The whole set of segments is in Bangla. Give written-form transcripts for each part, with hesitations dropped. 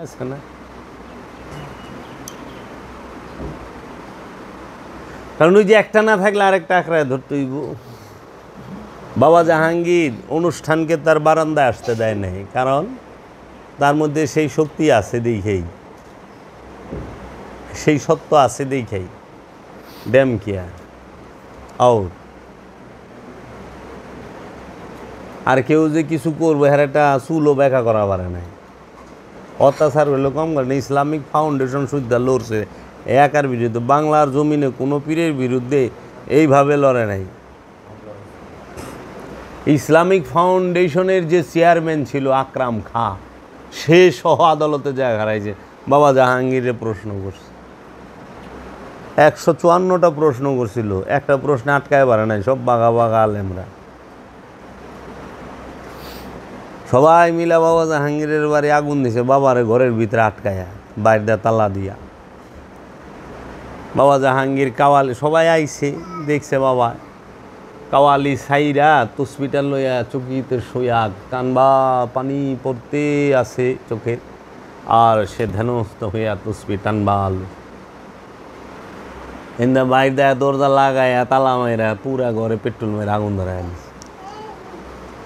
আছে না? কারণ ওই যে একটা না থাকলে আরেকটা আঁকড়ায় ধরতে হইব। বাবা জাহাঙ্গীর অনুষ্ঠানকে তার বারান্দায় আসতে দেয় নাই, কারণ তার মধ্যে সেই শক্তি আছে দেখেই, সেই সত্য আছে দেখেই। ড্যাম কিয়া আউট। আর কেউ যে কিছু করবে হ্যাঁ একটা চুলও ব্যাখ্যা করা পারে নাই। অত্যাচার হইলে কম করে না। ইসলামিক ফাউন্ডেশন সুদ্ধা লড়ছে একার বিরুদ্ধে। বাংলার জমিনে কোনো পীরের বিরুদ্ধে এইভাবে লড়ে নাই। ইসলামিক ফাউন্ডেশনের যে চেয়ারম্যান ছিল আকরাম খাঁ, সে সহ আদালতে জায়গা হারাইছে। বাবা জাহাঙ্গীরে প্রশ্ন করছে, 154টা প্রশ্ন করছিল, একটা প্রশ্ন আটকায় পারে নাই। সব বাঘা বাঘা আলেমরা সবাই মিলা বাবা জাহাঙ্গীরের বাড়ি আগুন দিছে, বাবারে ঘরের ভিতরে আটকায়া, বাইরে তালা দিয়া। বাবা জাহাঙ্গীর কাওয়ালি সবাই আইছে, দেখছে বাবা কাওয়ালি সাইরা তসবিটা লইয়া চকিতে শোয়া কানবা পানি পড়তে আছে চোখের, আর সে ধ্যানস্থ হইয়া তসবি টানবাল। এন্দা বাইরে দরজা লাগাইয়া তালা মাইরা পুরা ঘরে পেট্রোল মেরে আগুন ধরায় আনিস।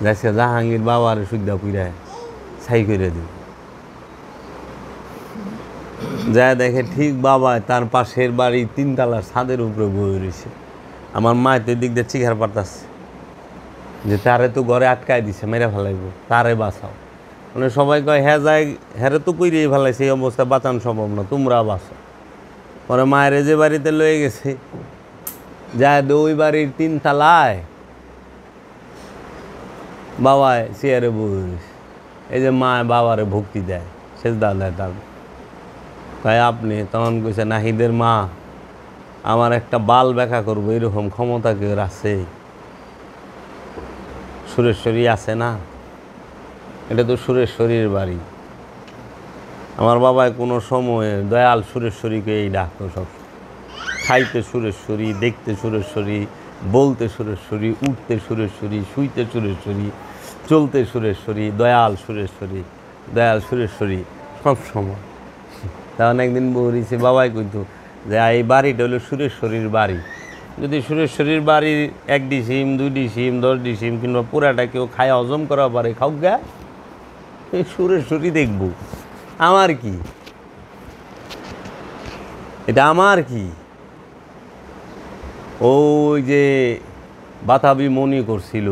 যাইছে জাহাঙ্গীর বাবার সুদ্ধা পুরা ছাই করে দিল। যা দেখে ঠিক বাবা তার পাশের বাড়ি 3 তলার ছাদের উপরে বয়ে রয়েছে। আমার মায়ের দিক দিয়ে চিঘার পারতাছে যে তারে তো ঘরে আটকায় দিছে, মেরে ফেলাইব, তারে বাঁচাও। মানে সবাই কয় হ্যাঁ যায়, হ্যারে তো কইরেই ফেলাইছে, এই অবস্থা বাঁচানো সম্ভব না, তোমরা বাঁচাও। পরে মায়ের যে বাড়িতে লয়ে গেছে, যায় ওই বাড়ির 3 তলায় বাবায় চেয়ারে বয়ে রয়েছে। এই যে মা বাবারে ভক্তি দেয়, সেজদা দেয়। তার তাই আপনি তখন কইছে নাহিদের মা, আমার একটা বাল ব্যাখ্যা করবো এরকম ক্ষমতা কেউ আছে? সুরেশ্বরী আছে না, এটা তো সুরেশ্বরীর বাড়ি। আমার বাবায় কোনো সময়ে দয়াল সুরেশ্বরীকে এই ডাকতো সব। খাইতে সুরেশ্বরী, দেখতে সুরেশ্বরী, বলতে সুরেশ্বরী, উঠতে সুরেশ্বরী, শুইতে সুরেশ্বরী, চলতে সুরেশ্বরী, দয়াল সুরেশ্বরী, দয়াল সুরেশ্বরী সব সময়। তখন একদিন বলিছে বাবাই কইতো যে এই বাড়িটা হলো সুরেশ্বরীর বাড়ি। যদি সুরেশ্বরীর বাড়ির 1 ডিসিম 2 ডিসিম 10 ডিসিম কিংবা পুরাটা কেউ খায় হজম করা পারে, খাও গা, এই সুরেশ্বরী দেখব, আমার কি, এটা আমার কি? ওই যে বাতাবি মনি করছিল,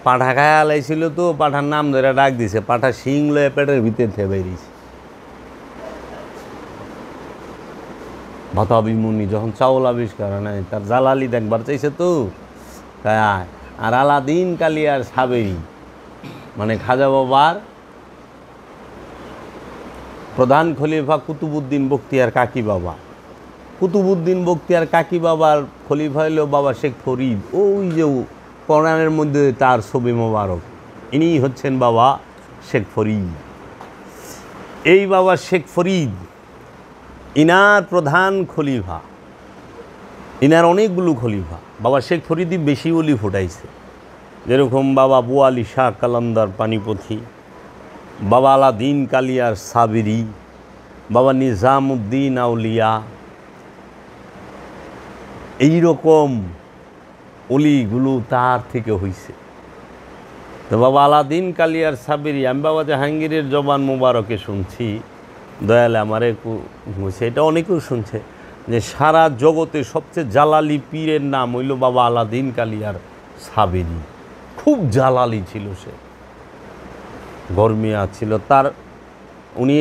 পাঠা খায় আলাইছিল, তো পাঠার নাম ধরে ডাক দিছে, পাঠা শিং লয়ে পেটের ভিতর থেকে বেরিয়েছে। বাতাবি মুনি যখন চাউল আবিষ্কার নাই, তার জালালি দেখবার চাইছে তো, তাই। আর আলাদিন কালিয়ার সাবেরি মানে খাজা বাবার প্রধান খলিফা কুতুবুদ্দিন বখতিয়ার কাকি বাবা। কুতুবুদ্দিন বখতিয়ার কাকি বাবার খলিফা হইল বাবা শেখ ফরিদ। ওই যে কোরআনের মধ্যে তার ছবি মোবারক, ইনি হচ্ছেন বাবা শেখ ফরিদ। এই বাবা শেখ ফরিদ ইনার প্রধান খলিফা, ইনার অনেকগুলো খলিফা। বাবা শেখ ফরিদই বেশি ওলি ফুটাইছে, যেরকম বাবা বুয়ালি শাহ কালান্দার পানিপথি, বাবা আলাদিন কালিয়ার সাবিরি, বাবা নিজামুদ্দিন আউলিয়া, এইরকম অলিগুলো তার থেকে হইছে। তো বাবা আলাদিন কালিয়ার সাবিরি আমি বাবা জাহাঙ্গীরের জবান মোবারকে শুনছি, দয়ালে আমারে হয়েছে, এটা অনেকেও শুনছে যে সারা জগতে সবচেয়ে জালালি পীরের নাম হইল বাবা আলাদিন কালিয়ার সাবিরি। খুব জালালি ছিল সে, গরমিয়া ছিল তার। উনি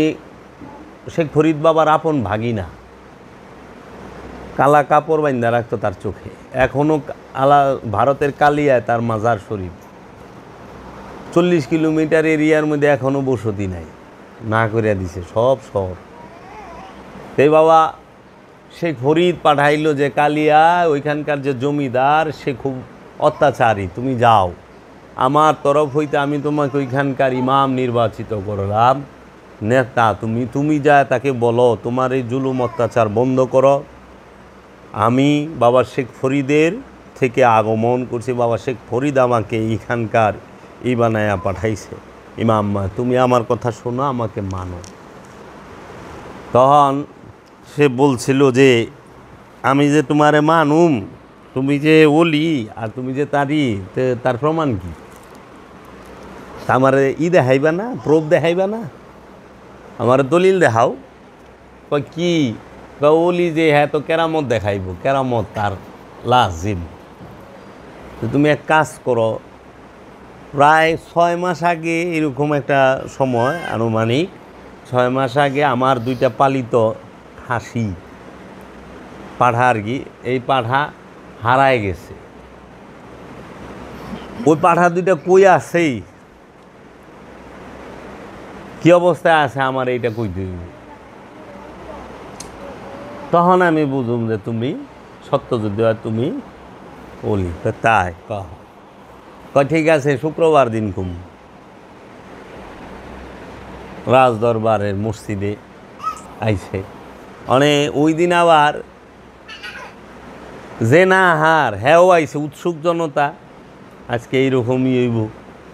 শেখ ফরিদ বাবার আপন ভাগিনা, কালা কাপড় বাইন্দা রাখতো তার চোখে। এখনও ভারতের কালিয়ায় তার মাজার শরীফ। 40 কিলোমিটার এরিয়ার মধ্যে এখনও বসতি নাই, না করিয়া দিছে সব শহর। এই বাবা শেখ ফরিদ পাঠাইল যে কালিয়া ওইখানকার যে জমিদার সে খুব অত্যাচারী, তুমি যাও, আমার তরফ হইতে আমি তোমাকে ওইখানকার ইমাম নির্বাচিত করলাম, নেতা তুমি যা তাকে বলো তোমার এই জুলুম অত্যাচার বন্ধ করো। আমি বাবা শেখ ফরিদের থেকে আগমন করছি, বাবা শেখ ফরিদ আমাকে এইখানকার বানায়া পাঠাইছে, ইমাম তুমি আমার কথা শোনো, আমাকে মানো। তখন সে বলছিল যে আমি যে তোমারে মানুম, তুমি যে ওলি আর তুমি যে তারি, তার প্রমাণ কি? আমার দেখাইবা না, প্রুফ দেখাইবা না, আমার দলিল দেখাও। কয় কি? কয় ওলি যে হ্যাঁ তো কেরামত দেখাইব, কেরামত তার লাজিম। তুমি এক কাজ করো, প্রায় 6 মাস আগে এরকম একটা সময়, আনুমানিক 6 মাস আগে আমার 2টা পালিত হাসি পাঠা আর কি, এই পাঠা হারায় গেছে। ওই পাঠা 2টা কই আছেই, কি অবস্থায় আছে আমার এইটা কই দিই। তখন আমি বুঝুম যে তুমি সত্য যদি হয় তুমি বলি। তাই কয় ঠিক আছে, শুক্রবার দিন কুম রাজ দরবারের মসজিদে আইছে। ওই দিন আবার যে না হার হ্যাঁ আইছে, উৎসুক জনতা, আজকে এইরকমই হইব,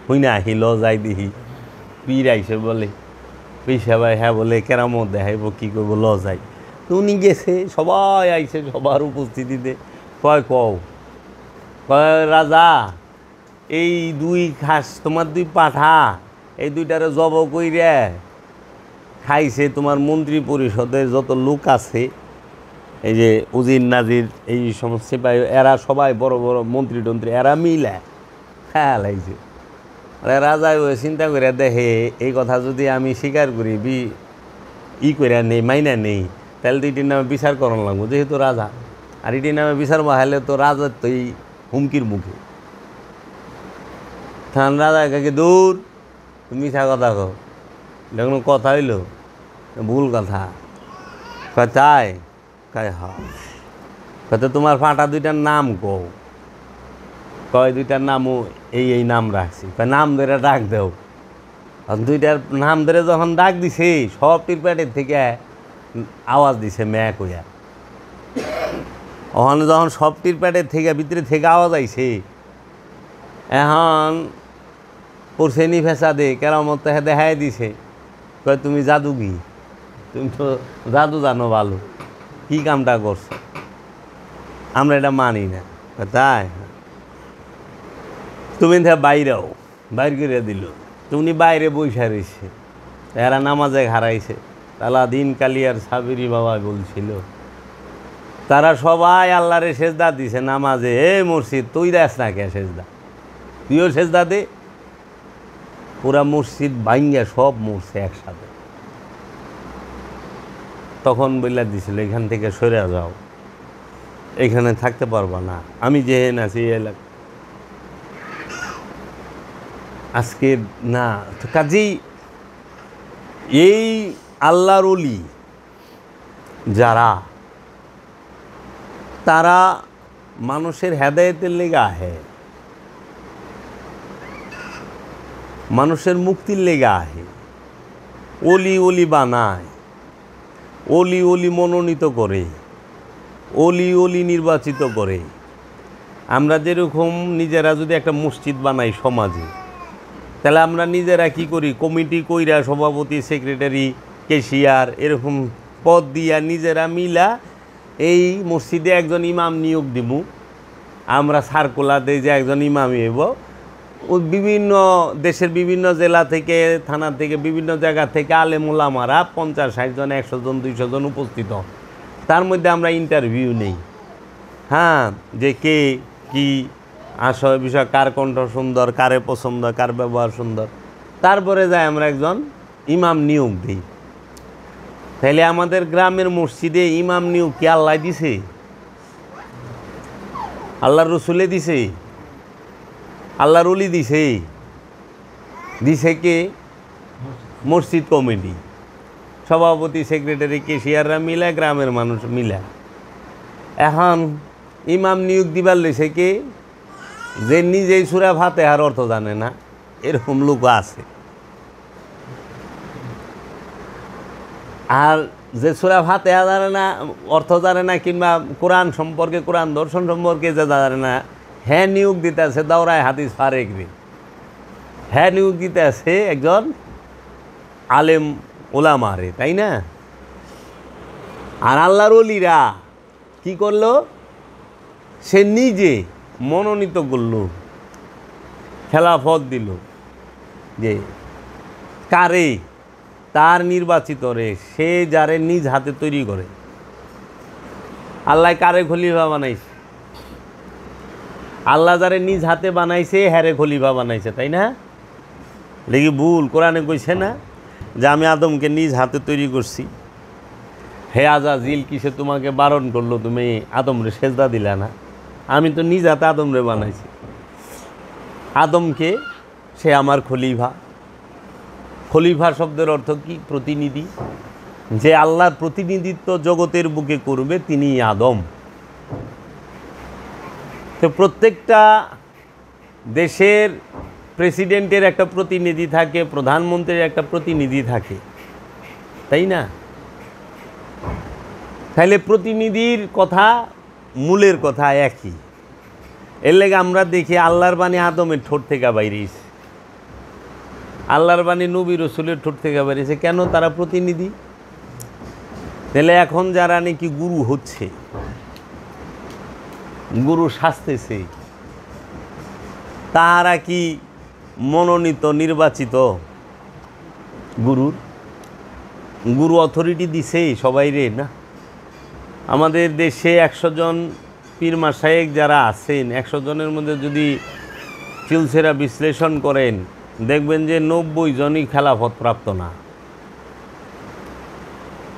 হই না আহি ল যাই দিহি। পীর আইসে বলে, পয়সা ভাই হ্যাঁ বলে কেরামত দেখাইব, কী করবো ল যাই। উনি গেছে, সবাই আইছে সবার উপস্থিতিতে। কয় রাজা, এই 2 খাস তোমার 2 পাঠা, এই 2টারে জব কইরে খাইছে তোমার মন্ত্রী পরিষদের যত লোক আছে, এই যে উজির নাজির এই সমস্ত সিপাহী, এরা সবাই বড় বড় মন্ত্রী টন্ত্রী, এরা মিলে হ্যাঁ লাগছে। রাজা ওই চিন্তা করে দেখে, এই কথা যদি আমি স্বীকার করি, করে নেই, মাইনা নেই, তাহলে তো এটির নামে বিচার করানো লাগবো, যেহেতু রাজা। আর এটির নামে বিচার বহাইলে তো রাজার তো এই হুমকির মুখে। থান রাজা কাকে দূর, তুমি মিশা কথা কো, কোনো কথা হইল, ভুল কথা। কয় তাই? কয় হ্যাঁ। কত তোমার ফাটা 2টার নাম কও। কয় 2টার নামও এই নাম রাখছি। কয় নাম ধরে ডাক দেও। 2টার নাম ধরে যখন ডাক দিছে, সব টিরপ্যাটের থেকে আওয়াজ দিছে ম্যা কইয়া। ওখানে যখন সব টিরপ্যাটের থেকে ভিতরে থেকে আওয়াজ আইছে, এখন পড়ছেনি ফেঁচা দে কেরামত দেখাই দিছে। কয় তুমি জাদুগি, তুমি তো জাদু জানো ভালো, কী কামটা করছো, আমরা এটা মানি না। তাই তুমি বাইরেও বাইর করে দিল। তুমি বাইরে বৈশা রয়েছে, এরা নামাজে হারাইছে। তালা দিন কালিয়ার সাবিরি বাবা বলছিল, তারা সবাই আল্লাহরে সেজদা দিছে নামাজে। মসজিদ তুই দেস না কে সেজদা, তুইও সেজদা দে। পুরা মসজিদ ভাঙ্গা সব মরছে একসাথে। তখন বইলা দিছিল, এখান থেকে সরে যাও, এখানে থাকতে পারবা না, আমি যে আছি এলাকা আজকে না। কাজেই এই আল্লাহর ওলি যারা, তারা মানুষের হেদায়েতের লেগে আহে, মানুষের মুক্তির লেগে আহে, ওলি বানায়, ওলি মনোনীত করে, ওলি নির্বাচিত করে। আমরা যেরকম নিজেরা যদি একটা মসজিদ বানাই সমাজে, তাহলে আমরা নিজেরা কি করি, কমিটি কইরা সভাপতি, সেক্রেটারি, ক্যাশিয়ার এরকম পদ দিয়া নিজেরা মিলা এই মসজিদে একজন ইমাম নিয়োগ দিব। আমরা সার্কুলার দিই যে একজন ইমামই হইব। বিভিন্ন দেশের বিভিন্ন জেলা থেকে, থানা থেকে, বিভিন্ন জায়গা থেকে আলেম ওলামারা 50, 60 জন, 100 জন, 200 জন উপস্থিত। তার মধ্যে আমরা ইন্টারভিউ নেই, হ্যাঁ, যে কে কি আসল বিষয়, কার কণ্ঠ সুন্দর, কারে পছন্দ, কার ব্যবহার সুন্দর। তারপরে যাই আমরা একজন ইমাম নিয়োগ দিই। তাহলে আমাদের গ্রামের মসজিদে ইমাম নিয়োগ কি আল্লাহ দিছে? আল্লাহর রসুলে দিছে? আল্লাহর ওলি দিছে? দিছে কে? মসজিদ কমিটি, সভাপতি, সেক্রেটারি, ক্যাশিয়াররা মিলে, গ্রামের মানুষ মিলে। এখন ইমাম নিয়োগ দিবার লইছে কে? যে নিজেই সূরা ফাতিহার অর্থ জানে না, এরকম লোক আছে। আর যে সূরা ফাতিহা জানে না, অর্থ জানে না, কিংবা কোরআন সম্পর্কে, কোরআন দর্শন সম্পর্কে যে জানে না, হ্যাঁ নিয়োগ দিতে আছে দাওরায় হাদিস ফারেকরে, হ্যাঁ নিয়োগ দিতে আছে একজন আলেম ওলামারে, তাই না? আর আল্লাহর ওলিরা কি করলো, সে নিজে মনোনীত করলো, খেলাফত দিল যে কারে, তার নির্বাচিত রে, সে যারে নিজ হাতে তৈরি করে। আল্লাহ কারে খলিফা বানাইছে? আল্লাহ যারে নিজ হাতে বানাইছে হ্যারে খলিফা বানাইছে, তাই না? দেখি ভুল কোরআনে কইছে না যে আমি আদমকে নিজ হাতে তৈরি করছি। হে আজাজিল, কিসে তোমাকে বারণ করলো, তুমি আদমরে সেজদা দিলা না? আমি তো নিজ হাতে আদমরে বানাইছি। আদমকে সে আমার খলিফা। খলিফা শব্দের অর্থ কি? প্রতিনিধি। যে আল্লাহর প্রতিনিধিত্ব জগতের বুকে করবে তিনি আদম। তো প্রত্যেকটা দেশের প্রেসিডেন্টের একটা প্রতিনিধি থাকে, প্রধানমন্ত্রীর একটা প্রতিনিধি থাকে, তাই না? তাহলে প্রতিনিধির কথা মূলের কথা একই। এর লেগে আমরা দেখি আল্লাহর বাণী আদমের ঠোঁট থেকে বাইরেছে, আল্লাহর বাণী নবী রসুলের ঠোঁট থেকে বাইরেছে। কেন? তারা প্রতিনিধি। তাহলে এখন যারা নাকি গুরু হচ্ছে, গুরু সাজতেছে, তারা কি মনোনীত নির্বাচিত গুরুর? গুরু অথরিটি দিছে সবাই রে না। আমাদের দেশে 100 জন পীর মাশায়েখ যারা আছেন, 100 জনের মধ্যে যদি চিলসেরা বিশ্লেষণ করেন দেখবেন যে 90 জনই খেলাফত প্রাপ্ত না।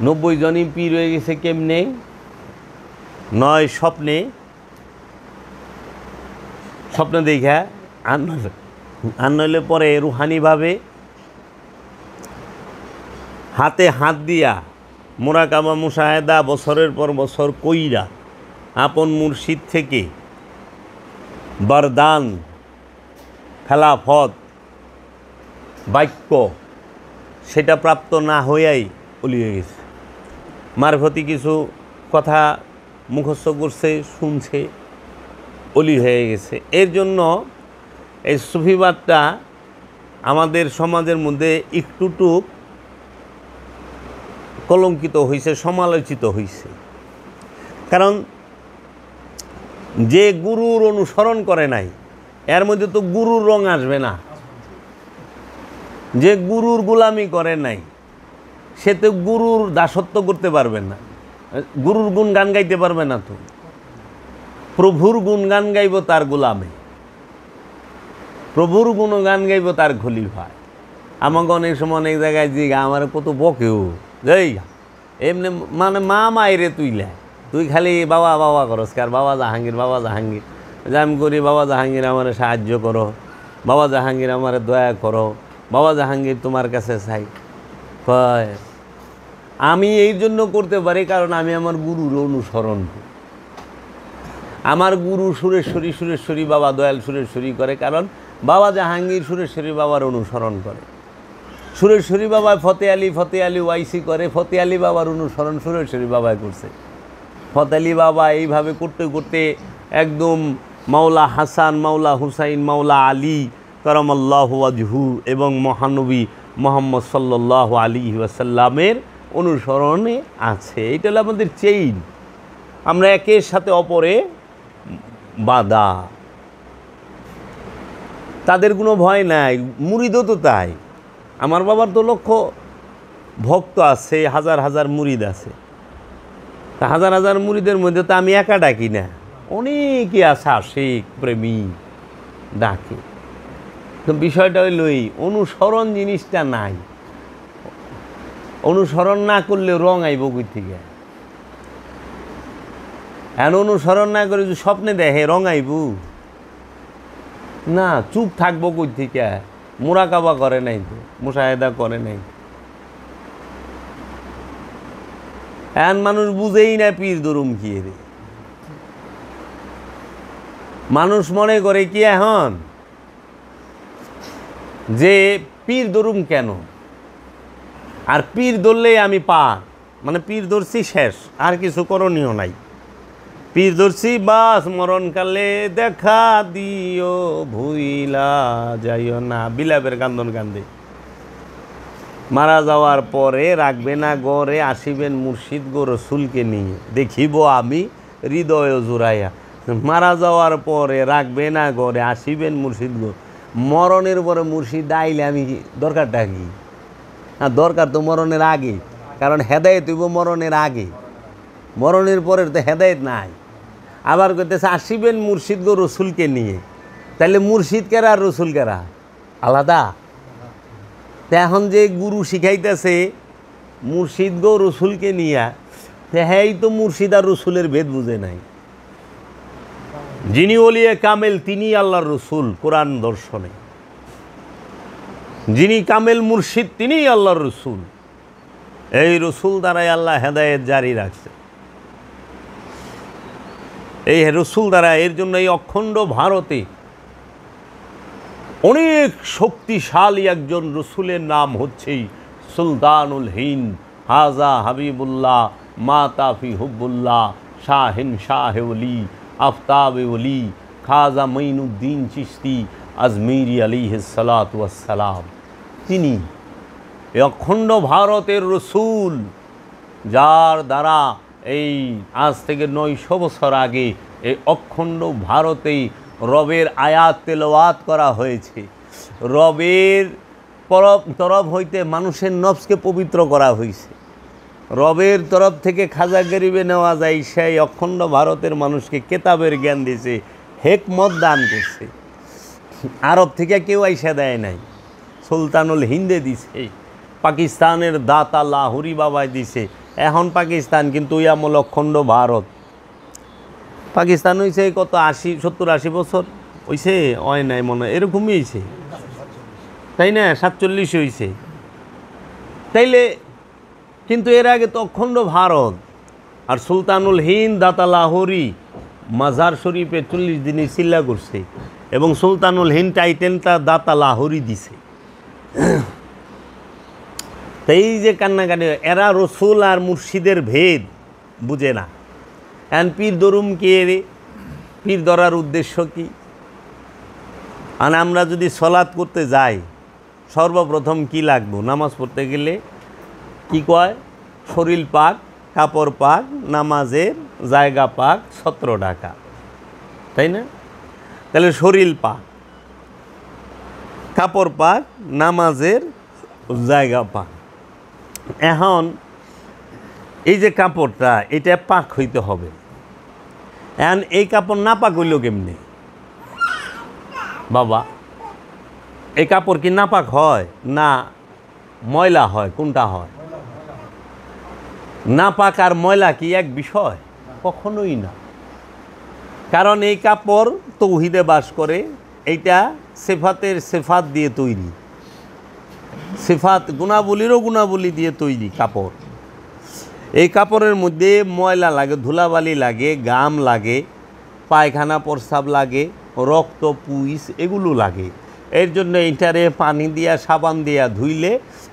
90 জনই পীর হয়ে গেছে কেমনে? নয় স্বপ্নে, স্বপ্ন দেখা, আর নইলে পরে রুহানিভাবে হাতে হাত দিয়া মোরাকাবা মুশাহেদা বছরের পর বছর কইরা আপন মুর্শিদ থেকে বরদান, খেলাফত, বাক্য সেটা প্রাপ্ত না হইয়াই অলি হয়ে গেছে। মারফতি কিছু কথা মুখস্থ করছে, শুনছে, অলি হয়ে গেছে। এর জন্য এই সুফিবাদটা আমাদের সমাজের মধ্যে একটুটুক কলঙ্কিত হয়েছে, সমালোচিত হয়েছে। কারণ যে গুরুর অনুসরণ করে নাই এর মধ্যে তো গুরুর রং আসবে না। যে গুরুর গোলামি করে নাই সে তো গুরুর দাসত্ব করতে পারবে না, গুরুর গুণ গান গাইতে পারবে না। তো প্রভুর গুণ গান গাইব তার গোলামে, প্রভুর গুণ গান গাইব তার খলিফায়। আমাকে অনেক সময় অনেক জায়গায় জিগা আমার কত বকেও যাই এমনি, মানে মা মায়েরে তুই খালি বাবা বাবা করস, কার বাবা জাহাঙ্গীর, বাবা জাহাঙ্গীর। যে আমি করি, বাবা জাহাঙ্গীর আমার সাহায্য করো, বাবা জাহাঙ্গীর আমার দয়া করো, বাবা জাহাঙ্গীর তোমার কাছে চাই। কয় আমি এই জন্য করতে পারি কারণ আমি আমার গুরুর অনুসরণ করি। আমার গুরু সুরেশ্বরী বাবা দয়াল সুরেশ্বরী করে, কারণ বাবা জাহাঙ্গীর সুরেশ্বরী বাবার অনুসরণ করে। সুরেশ্বরী বাবা ফতে আলী ওয়াইসি করে, ফতে আলী বাবার অনুসরণ সুরেশ্বরী বাবাই করছে। ফতে আলী বাবা এইভাবে করতে করতে একদম মাওলা হাসান, মাওলা হুসাইন, মাওলা আলী করমাল্লাহু ওয়াজহু এবং মহানবী মুহাম্মদ সাল্লাল্লাহু আলাইহি ওয়াসাল্লামের অনুসরণে আছে। এটা হলো আমাদের চেইন। আমরা একের সাথে অপরে বাধা, তাদের কোনো ভয় নাই। মুরিদও তো তাই। আমার বাবার তো লক্ষ ভক্ত আছে, হাজার হাজার মুরিদ আছে। হাজার হাজার মুরিদের মধ্যে তো আমি একা ডাকি না, অনেকে আছে আশিক প্রেমী ডাকে। তো বিষয়টা হইল এই, অনুসরণ জিনিসটা নাই। অনুসরণ না করলে রং আইব কই থেকে? এখন অনুসরণ না করে যদি স্বপ্নে দেখে রং আইব না, চুপ থাকবো কই থেকে? মোরাকাবা করে নাই তো, মুশাহেদা করে নাই। এখন মানুষ বুঝেই না পীর দরুম কি রে। মানুষ মনে করে কি এখন যে পীর দরুম কেন, আর পীর ধরলেই আমি পার, মানে পীর ধরছি শেষ, আর কিছু করণীয় নাই। পীর ধরছি বাস, মরণকালে দেখা দিও ভুইলা যাইও না, বিলাপের কান্দন কান্দে। মারা যাওয়ার পরে রাখবে না গড়ে, আসিবেন মুর্শিদ গো রসুলকে নিয়ে, দেখিব আমি হৃদয় জুড়াইয়া। মারা যাওয়ার পরে রাখবে না গড়ে, আসিবেন মুর্শিদ গো। মরণের পরে মুর্শিদ আইলে আমি দরকারটা কি? হ্যাঁ, দরকার তো মরণের আগে, কারণ হেদায়েত হইব মরণের আগে, মরণের পরে তো হেদায়েত নাই। আবার কইতেছে আসিবেন মুর্শিদ গো রসুলকে নিয়ে, তাহলে মুর্শিদ কেরা আর রসুল কেরা আলাদা? তো এখন যে গুরু শিখাইতেছে মুর্শিদ গো রসুলকে নিয়া, হ্যাঁ তো মুর্শিদ আর রসুলের ভেদ বুঝে নাই। যিনি ওলিয়ে কামেল তিনি আল্লাহর রসুল কোরআন দর্শনে, যিনি কামেল মুর্শিদ তিনি আল্লাহর রসুল। এই রসুল দ্বারাই আল্লাহ হেদায়েত জারি রাখছে, এই রসুল দ্বারা। এর জন্য এই অখণ্ড ভারতে অনেক শক্তিশালী একজন রসুলের নাম হচ্ছেই সুলতানুল হিন্দ, হাজা হাবিবুল্লাহ, মাতাফি হুব্বুল্লাহ, শাহিন শাহে ওলি, আফতাবে ওলি, খাজা মঈনুদ্দিন চিশতি আজমিরি আলাইহিস সালাতু ওয়াস সালাম। তিনি এই অখণ্ড ভারতের রসুল, যার দ্বারা এই আজ থেকে 900 বছর আগে এই অখণ্ড ভারতেই রবের আয়াত তেলাওয়াত করা হয়েছে। রবের তরফ হইতে মানুষের নফসকে পবিত্র করা হয়েছে। রবের তরফ থেকে খাজা গরিবে নেওয়া যায়, সেই অখণ্ড ভারতের মানুষকে কেতাবের জ্ঞান দিয়েছে, হেকমত দান করছে। আরব থেকে কেউ আইসা দেয় নাই, সুলতানুল হিন্দে দিছে, পাকিস্তানের দাতা লাহুরি বাবায় দিছে। এখন পাকিস্তান কিন্তু ইয়ামল অখণ্ড ভারত। পাকিস্তান হয়েছে কত 70-80 বছর হয়েছে, হয় নাই মনে হয়, এরকমই হয়েছে, তাই না? 47 হয়েছে তাইলে। কিন্তু এর আগে তো অখণ্ড ভারত। আর সুলতানুল হিন্দ দাতা লাহোরি মাজার শরীফে 40 দিনে চিল্লা করছে, এবং সুলতানুল হিন্দ টাইটেলটা দাতা লাহোরি দিছে। তাই যে কান্নাকাটি, এরা রসুল আর মুর্শিদের ভেদ বুঝে না। এখন পীর ধরুম কে রে? পীর ধরার উদ্দেশ্য কি? আর আমরা যদি সলাৎ করতে যাই, সর্বপ্রথম কি লাগবো? নামাজ পড়তে গেলে কি কয়? শরীর পাক, কাপড় পাক, নামাজের জায়গা পাক, ছত্র ঢাকা, তাই না? তাহলে শরীর পাক, কাপড় পাক, নামাজের জায়গা পাক। এখন এই যে কাপড়টা, এটা পাক হইতে হবে। এখন এই কাপড় না পাক হইল কেমনি বাবা? এই কাপড় কি নাপাক হয় না ময়লা হয়? কোনটা হয়? নাপাক আর ময়লা কি এক বিষয়? কখনোই না। কারণ এই কাপড় তৌহিদে বাস করে, এইটা সিফাতের সিফাত দিয়ে তৈরি, সিফাত গুণাবলীরও গুণাবলী দিয়ে তৈরি কাপড়। এই কাপড়ের মধ্যে ময়লা লাগে, ধুলাবালি লাগে, গাম লাগে, পায়খানা প্রস্রাব লাগে, রক্ত পুইস এগুলো লাগে। এর জন্য এইটারে পানি দিয়া সাবান দিয়া ধুইলে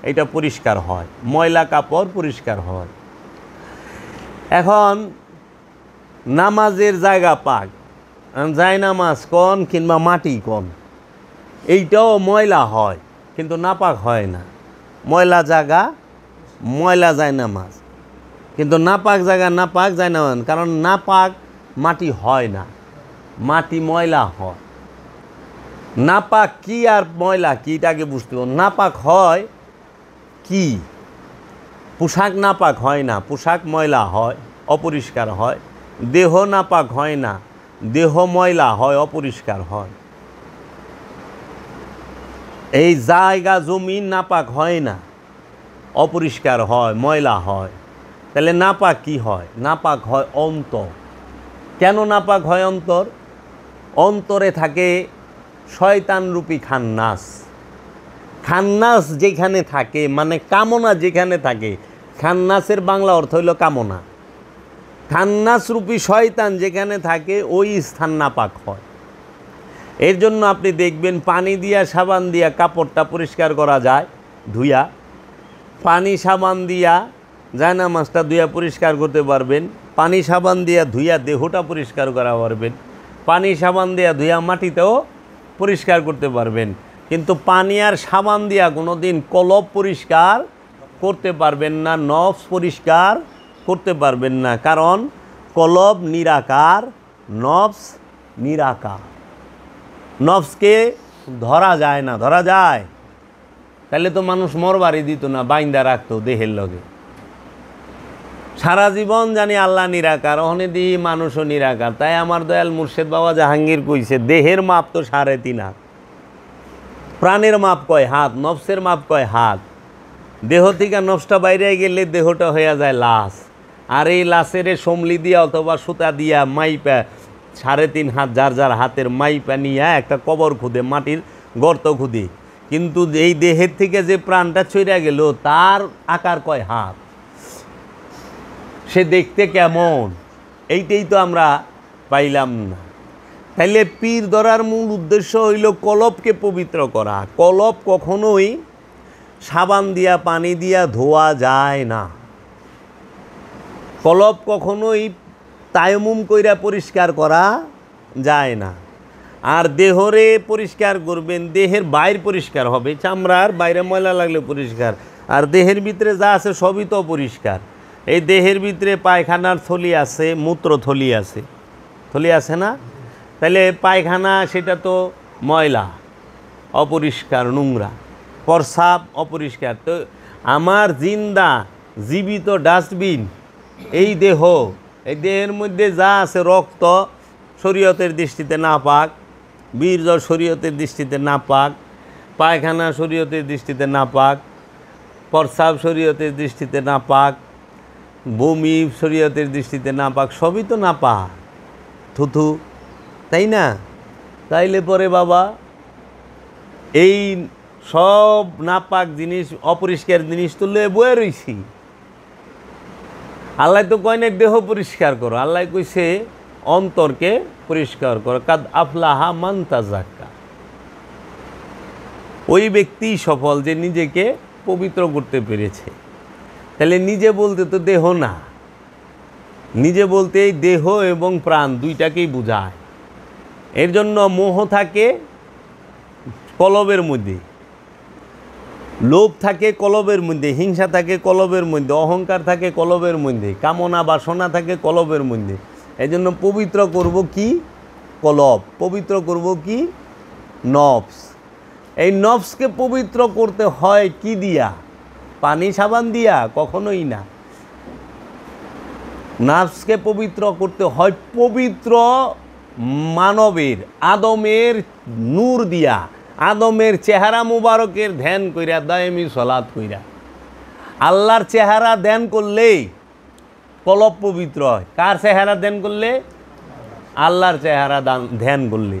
এটা পরিষ্কার হয়, ময়লা কাপড় পরিষ্কার হয়। এখন নামাজের জায়গা পাক, যায় নামাজ কন কিংবা মাটি কন, এইটাও ময়লা হয় কিন্তু নাপাক হয় না। ময়লা জায়গা ময়লা যায় নামাজ, কিন্তু নাপাক জায়গা নাপাক যায় না, কারণ নাপাক মাটি হয় না, মাটি ময়লা হয়। নাপাক কি আর ময়লা কি এটাকে বুঝতে হবে। নাপাক হয় কি? পোশাক নাপাক হয় না, পোশাক ময়লা হয়, অপরিষ্কার হয়। দেহ নাপাক হয় না, দেহ ময়লা হয়, অপরিষ্কার হয়। এই জায়গা জমিন নাপাক হয় না, অপরিষ্কার হয়, ময়লা হয়। তাহলে নাপাক কি হয়? নাপাক হয় অন্তর। কেন নাপাক হয় অন্তর? অন্তরে থাকে শয়তানরূপী খান্নাস। খান্নাস যেখানে থাকে, মানে কামনা যেখানে থাকে, খান্নাসের বাংলা অর্থ হইল কামনা। খান্নাস রূপী শয়তান যেখানে থাকে ওই স্থান নাপাক হয়। এর জন্য আপনি দেখবেন পানি দিয়া সাবান দিয়া কাপড়টা পরিষ্কার করা যায় ধুইয়া, পানি সাবান দিয়া জায়নামাজটা ধুইয়া পরিষ্কার করতে পারবেন, পানি সাবান দিয়া ধুইয়া দেহটা পরিষ্কার করা পারবেন, পানি সাবান দিয়া ধুইয়া মাটিতেও পরিষ্কার করতে পারবেন। কিন্তু পানি আর সাবান দিয়া কোনো দিন কলব পরিষ্কার করতে পারবেন না, নফস পরিষ্কার করতে পারবেন না। কারণ কলব নিরাকার, নফস নিরাকার। নফসকে ধরা যায় না, ধরা যায় তাহলে তো মানুষ মরবারি দিত না, বাইন্দা রাখতো দেহের লগে। সারা জীবন জানি আল্লাহ নিরাকার, ওখানে দিই মানুষও নিরাকার। তাই আমার দয়াল মুর্শেদ বাবা জাহাঙ্গীর কইছে দেহের মাপ তো 3.5 হাত, প্রাণের মাপ কয় হাত, নফসের মাপ কয় হাত। দেহ থেকে নফসটা বাইরে গেলে দেহটা হয়ে যায় লাশ, আর এই লাশের সমলি দিয়া অথবা সুতা দিয়া মাইপা 3.5 হাত যার যার হাতের মাইপা নিয়ে একটা কবর খুদে, মাটির গর্ত খুদে। কিন্তু এই দেহের থেকে যে প্রাণটা ছড়িয়ে গেল তার আকার কয় হাত, সে দেখতে কেমন, এইটাই তো আমরা পাইলাম না। তাইলে পীর ধরার মূল উদ্দেশ্য হইল কলবকে পবিত্র করা। কলব কখনোই সাবান দিয়া পানি দিয়া ধোয়া যায় না, কলব কখনোই তায়াম্মুম কইরা পরিষ্কার করা যায় না। আর দেহরে পরিষ্কার করবেন, দেহের বাইর পরিষ্কার হবে, চামড়ার বাইরে ময়লা লাগলে পরিষ্কার, আর দেহের ভিতরে যা আছে সবই তো পরিষ্কার। এই দেহের ভিতরে পায়খানার থলি আছে, মূত্র থলি আছে, থলি আছে না? তাহলে পায়খানা সেটা তো ময়লা, অপরিষ্কার, নোংরা, প্রস্রাব অপরিষ্কার। তো আমার জিন্দা জীবিত ডাস্টবিন এই দেহ, এই দেহের মধ্যে যা আছে রক্ত শরীয়তের দৃষ্টিতে নাপাক, বীর্য শরীয়তের দৃষ্টিতে নাপাক, পায়খানা শরীয়তের দৃষ্টিতে নাপাক, প্রস্রাব শরীয়তের দৃষ্টিতে নাপাক, বমি শরীয়তের দৃষ্টিতে নাপাক, সবই তো নাপাক, থুথু, তাই না? তাইলে পরে বাবা এই সব নাপাক জিনিস, অপরিষ্কার জিনিস তো লয়ে বয়ে রইছি। আল্লাহ তো কয় না দেহ পরিষ্কার করো, আল্লাহ কইছে অন্তরকে পরিষ্কার করো। কাদ আফলাহা মান তাযাক্কা, ওই ব্যক্তি সফল যে নিজেকে পবিত্র করতে পেরেছে। তাহলে নিজে বলতে তো দেহ না, নিজে বলতে এই দেহ এবং প্রাণ দুইটাকেই বোঝায়। এর জন্য মোহ থাকে কলবের মধ্যে, লোভ থাকে কলবের মধ্যে, হিংসা থাকে কলবের মধ্যে, অহংকার থাকে কলবের মধ্যে, কামনা বাসনা থাকে কলবের মধ্যে। এই জন্য পবিত্র করব কি? কলব। পবিত্র করব কি? নফস। এই নফসকে পবিত্র করতে হয় কি দিয়া? পানি সাবান দিয়া? কখনোই না। নফসকে পবিত্র করতে হয় পবিত্র মানবের, আদমের নূর দিয়া, আদমের চেহারা মুবারকের ধ্যান কইরা, দায়েমি সলাত কইরা। আল্লাহর চেহারা ধ্যান করলেই কলব পবিত্র হয়। কার চেহারা ধ্যান করলে? আল্লাহর চেহারা ধ্যান করলে।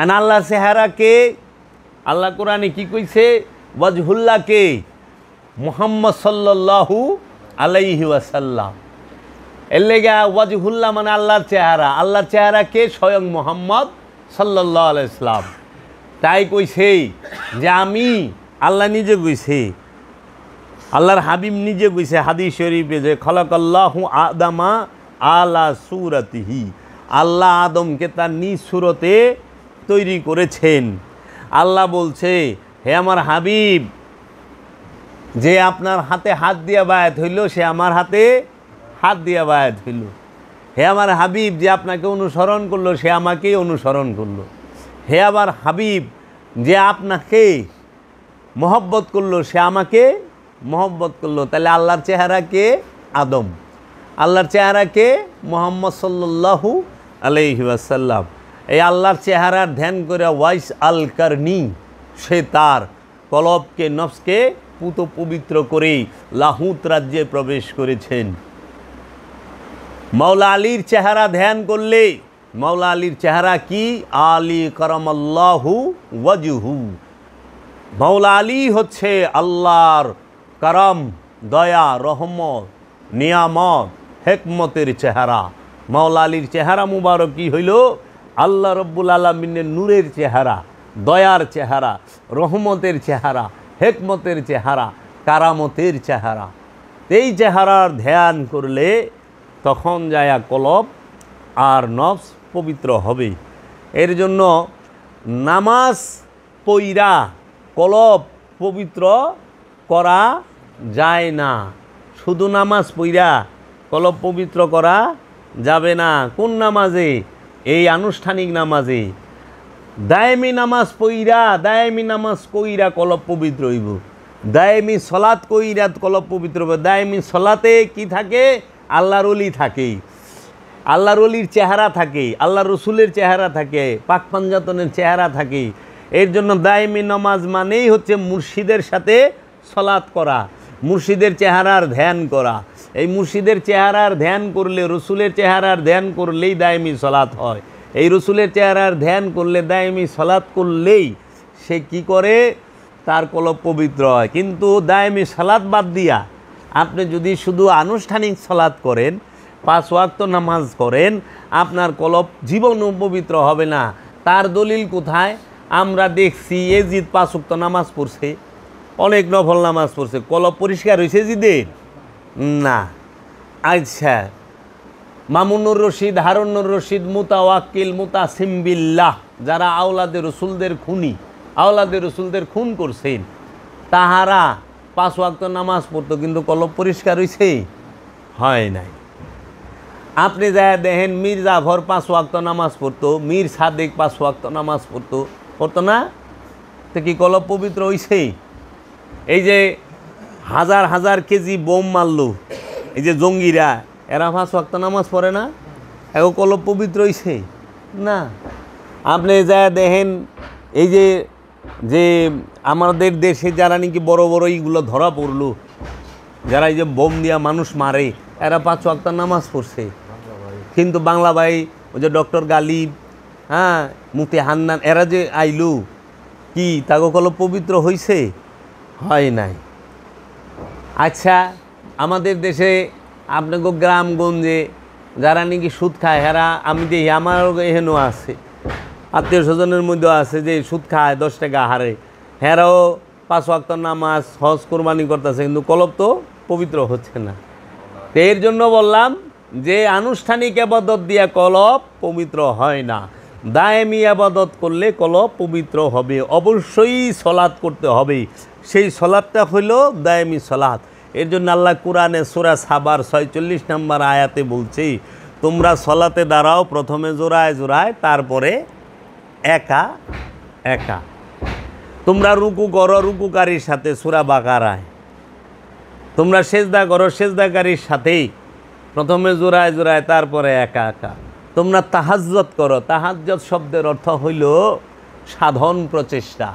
এন আল্লাহর চেহারা কে? আল্লাহ কোরআনে কি কইছে? ওয়াজহুল্লাহ কে? মুহাম্মদ সাল্লাল্লাহু আলাইহি ওয়াসাল্লাম। এর লেগে ওয়াজহুল্লাহ মানে আল্লাহর চেহারা। আল্লাহর চেহারা কে? স্বয়ং মুহাম্মদ সাল্লাল্লাহু আলাইহি ওয়াসাল্লাম। তাই কইছে যে আমি, আল্লাহ নিজে কইছে, আল্লাহর হাবিব নিজে কইছে হাদিস শরীফে যে খলাকাল্লাহু আদামা আলা সূরাতিহি, আল্লাহ আদমকে তার নিজ সূরতে তৈরি করেছেন। আল্লাহ বলছে, হে আমার হাবিব, যে আপনার হাতে হাত দিয়া বায়াত হইল সে আমার হাতে হাত দিয়া বায়াত হইল। হে আমার হাবিব, যে আপনাকে অনুসরণ করলো সে আমাকেই অনুসরণ করলো। হে আমার হাবিব, যে আপনাকে মহব্বত করলো সে আমাকে মহব্বত করলো। তাহলে আল্লাহর চেহারা কে? আদম। আল্লাহর চেহারা কে? মুহাম্মদ সাল্লাল্লাহু আলাইহি ওয়াসাল্লাম। এই আল্লাহর চেহারার ধ্যান করে ওয়াইস আল কারনি, সে তার কলবকে, নফসকে পবিত্র করে লাহুত রাজ্যে প্রবেশ করেছেন। মাওলা আলীর চেহারা ধ্যান করলে, মাওলা আলীর চেহারা কি? আলী কারামাল্লাহু ওয়াজহু। মাওলা আলী হচ্ছে আল্লাহর কারাম, দয়া, রহমত, নিয়ামত, হেকমতের চেহারা। মাওলা আলীর চেহারা মুবারক কি হইল? আল্লাহ রব্বুল আলামিনের নূরের চেহারা, দয়ার চেহারা, রহমতের চেহারা, হেকমতের চেহারা, কারামতের চেহারা। এই চেহারার ধ্যান করলে তখন যায়া কলব আর নফস পবিত্র হবে। এর জন্য নামাজ পইরা কলব পবিত্র করা যায় না। শুধু নামাজ পইরা কলব পবিত্র করা যাবে না। কোন নামাজে? এই আনুষ্ঠানিক নামাজে। দায়েমি নামাজ পইরা, দায়েমি নামাজ কইরা কলব পবিত্র হইব। দায়েমি সলাৎ কইরা কলব পবিত্র হবে। দায়েমি সলাতে কি থাকে? আল্লাহর ওলি থাকে, আল্লাহর ওলির চেহারা থাকে, আল্লাহ রসুলের চেহারা থাকে, পাক পাঞ্জাতনের চেহারা থাকে। এর জন্য দায়েমি নামাজ মানেই হচ্ছে মুর্শিদের সাথে সলাৎ করা, মুর্শিদের চেহারার ধ্যান করা। এই মুর্শিদের চেহারার ধ্যান করলে, রসুলের চেহারার ধ্যান করলেই দায়েমি সলাৎ হয়। এই রসুলের চেহারার ধ্যান করলে, দায়েমি সলাৎ করলেই সে কি করে? তার কলব পবিত্র হয়। কিন্তু দায়েমি সলাৎ বাদ দিয়া আপনি যদি শুধু আনুষ্ঠানিক সলাৎ করেন, 5 ওয়াক্ত নামাজ করেন, আপনার কলব জীবনও পবিত্র হবে না। তার দলিল কোথায়? আমরা দেখছি এজিদ 5 ওয়াক্ত নামাজ পড়ছে, অনেক নফল নামাজ পড়ছে, কলব পরিষ্কার হয়েছে এজিদের? না। আচ্ছা, মামুনুর রশিদ, হারুনুর রশিদ, মুতাওয়াক্কিল, মুতাসিম বিল্লাহ, যারা আওলাদে রসুলদের খুনি, আওলাদে রসুলদের খুন করছেন, তাহারা 5 ওয়াক্ত নামাজ পড়তো, কিন্তু কলব পরিষ্কার হয়েছে? হয় নাই। আপনি যা দেখেন মীর জাফর 5 ওয়াক্ত নামাজ পড়তো, মীর সাদেক 5 ওয়াক্ত নামাজ পড়তো না? তো কি কলব পবিত্র হইছে? এই যে হাজার হাজার কেজি বোম মারলো এই যে জঙ্গিরা, এরা 5 ওয়াক্ত নামাজ পড়ে না? এখন কলব পবিত্র হইছে? না। আপনি যা দেখেন এই যে যে আমাদের দেশে যারা নাকি বড় বড় এইগুলো ধরা পড়লো, যারা এই যে বোম দিয়া মানুষ মারে, এরা 5 ওয়াক্ত নামাজ পড়ছে। কিন্তু বাংলা ভাই, ওই যে ডক্টর গালিব, হ্যাঁ, মুফতি হান্নান, এরা যে আইলু, কি তাকে কলব পবিত্র হইছে? হয় নাই। আচ্ছা, আমাদের দেশে আপনাকে গ্রামগঞ্জে যারা নাকি সুদ খায়, এরা আমি দেখি, আমারও এহেনও আছে, আত্মীয় স্বজনের মধ্যেও আছে যে সুদ খায়, 10 টাকা হারে, হেরাও 5 ওয়াক্ত নামাজ, হজ, কোরবানি করতেছে, কিন্তু কলব তো পবিত্র হচ্ছে না। তো এর জন্য বললাম যে আনুষ্ঠানিক আবাদত দিয়া কলব পবিত্র হয় না। দায়েমি আবাদত করলে কলব পবিত্র হবে। অবশ্যই সলাৎ করতে হবে, সেই সলাৎটা হইল দায়েমি সলাৎ। এর জন্য আল্লাহ কুরআনে সূরা সাবার 46 নম্বর আয়াতে বলছে, তোমরা সলাতে দাঁড়াও প্রথমে জোড়ায় জোড়ায়, তারপরে একা একা। তোমরা রুকু করো রুকুকারীর সাথে, সূরা বাকারায়। তোমরা সেজদা করো সেজদাকারীর সাথেই, প্রথমে জোড়ায় জোড়ায়, তারপরে একা একা। তোমরা তাহাজ্জুদ করো, তাহাজ্জুদ শব্দের অর্থ হইল সাধন প্রচেষ্টা।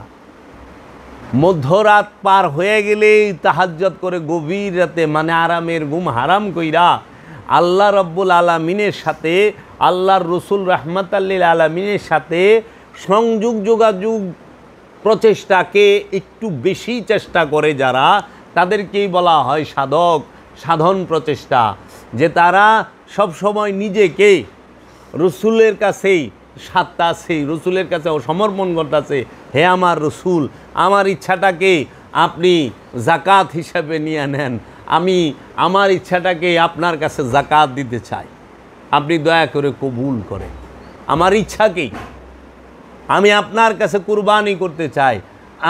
মধ্যরাত পার হয়ে গেলেই তাহাজ্জুদ করে গভীর রাতে, মানে আরামের ঘুম হারাম কইরা আল্লাহ রব্বুল আলামিনের সাথে, আল্লাহর রসুল রাহমাতাল লিল আলামিনের সাথে সংযোগ যোগাযোগ প্রচেষ্টাকে একটু বেশি চেষ্টা করে যারা, তাদেরকেই বলা হয় সাধক, সাধন প্রচেষ্টা। যে তারা সব সময় নিজেকে রসুলের কাছেই সাত্তাছে, রসুলের কাছে সমর্পণ করতেছে। হে আমার রসুল, আমার ইচ্ছাটাকে আপনি জাকাত হিসাবে নিয়ে নেন, আমি আমার ইচ্ছাটাকে আপনার কাছে জাকাত দিতে চাই, আপনি দয়া করে কবুল করেন। আমার ইচ্ছাকেই আমি আপনার কাছে কুরবানি করতে চাই,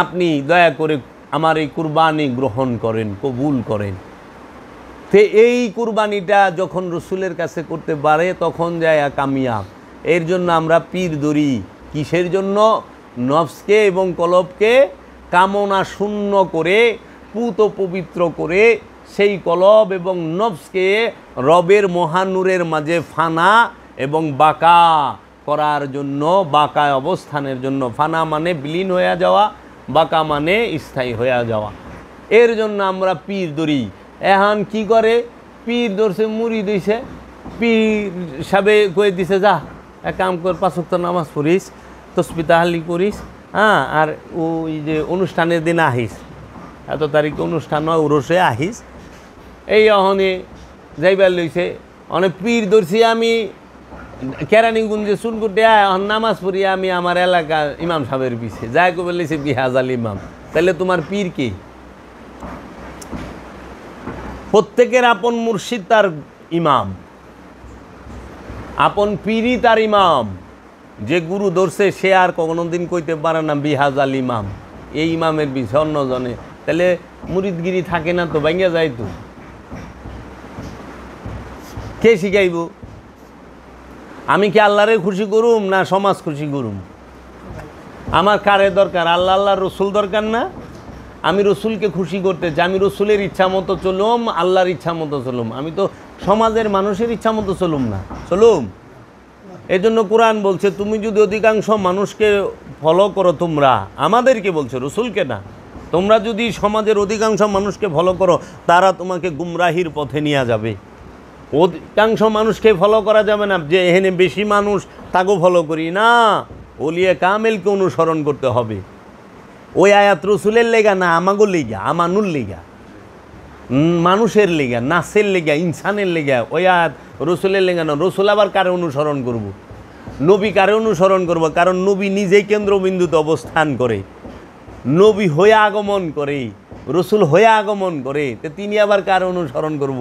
আপনি দয়া করে আমার এই কুরবানি গ্রহণ করেন, কবুল করেন। তো এই কুরবানিটা যখন রসুলের কাছে করতে পারে তখন যায় কামিয়াব। এর জন্য আমরা পীর ধরি, কিসের জন্য? নফসকে এবং কলবকে কামনা শূন্য করে, পুত পবিত্র করে, সেই কলব এবং নফসকে রবের মহানূরের মাঝে ফানা এবং বাঁকা করার জন্য, বাঁকায় অবস্থানের জন্য। ফানা মানে বিলীন হয়ে যাওয়া, বাঁকা মানে স্থায়ী হয়ে যাওয়া। এর জন্য আমরা পীর ধরি। এখন কি করে? পীর ধরছে, মুড়ি দিছে, পীর সাবে কয়ে দিছে, যা এক কাম কর, 5 ওয়াক্ত নামাজ পড়িস, তসবিহ তাহলিল করিস, হ্যাঁ, আর ওই যে অনুষ্ঠানের দিন আহিস, এত তারিখে অনুষ্ঠান হয়, উরসে আহিস। এই অহনে যাইবার লইছে, অনেক পীর ধরছি আমি কেরানীগঞ্জে চুনকুটে, এখন নামাজ পড়ি আমি আমার এলাকার ইমাম সাহেবের পিছিয়ে যাই কবে লেছে বিহাজাল ইমাম। তাহলে তোমার পীর কে? প্রত্যেকের আপন মুর্শিদ তার ইমাম, আপন পীরই তার ইমাম। যে গুরু ধরছে সে আর কোনো দিন কইতে পারে না বিহাজাল ইমাম। এই ইমামের পিছে অন্যজনে, তাহলে মুরিদগিরি থাকে না তো, ভাঙ্গা যায় তো। কে শিখাইব? আমি কি আল্লাহরে খুশি করুম না সমাজ খুশি করুম? আমার কারে দরকার? আল্লাহ আল্লাহ রসুল দরকার না? আমি রসুলকে খুশি করতে চাই, আমি রসুলের ইচ্ছা মতো চলুম, আল্লাহর ইচ্ছা মতো চলুম। আমি তো সমাজের মানুষের ইচ্ছা মতো চলুম না, চলুম। এই জন্য কোরআন বলছে, তুমি যদি অধিকাংশ মানুষকে ফলো করো, তোমরা, আমাদেরকে বলছো, রসুলকে না, তোমরা যদি সমাজের অধিকাংশ মানুষকে ফলো করো, তারা তোমাকে গুমরাহির পথে নিয়ে যাবে। অধিকাংশ মানুষকে ফলো করা যাবে না, যে এখানে বেশি মানুষ তাকেও ফলো করি না, ওলিয়ে কামেলকে অনুসরণ করতে হবে। ওই আয়াত রসুলের লেগা না, আমাগো লেগা, আমানুর লেগা, মানুষের লেগা, নাসের লেগা, ইনসানের লেগা। ওই আয়াত রসুলের লেগা না। রসুল আবার কারে অনুসরণ করব? নবী কারে অনুসরণ করব? কারণ নবী নিজেই কেন্দ্রবিন্দুতে অবস্থান করে, নবী হয়ে আগমন করে, রসুল হয়ে আগমন করে, তো তিনি আবার কার অনুসরণ করব?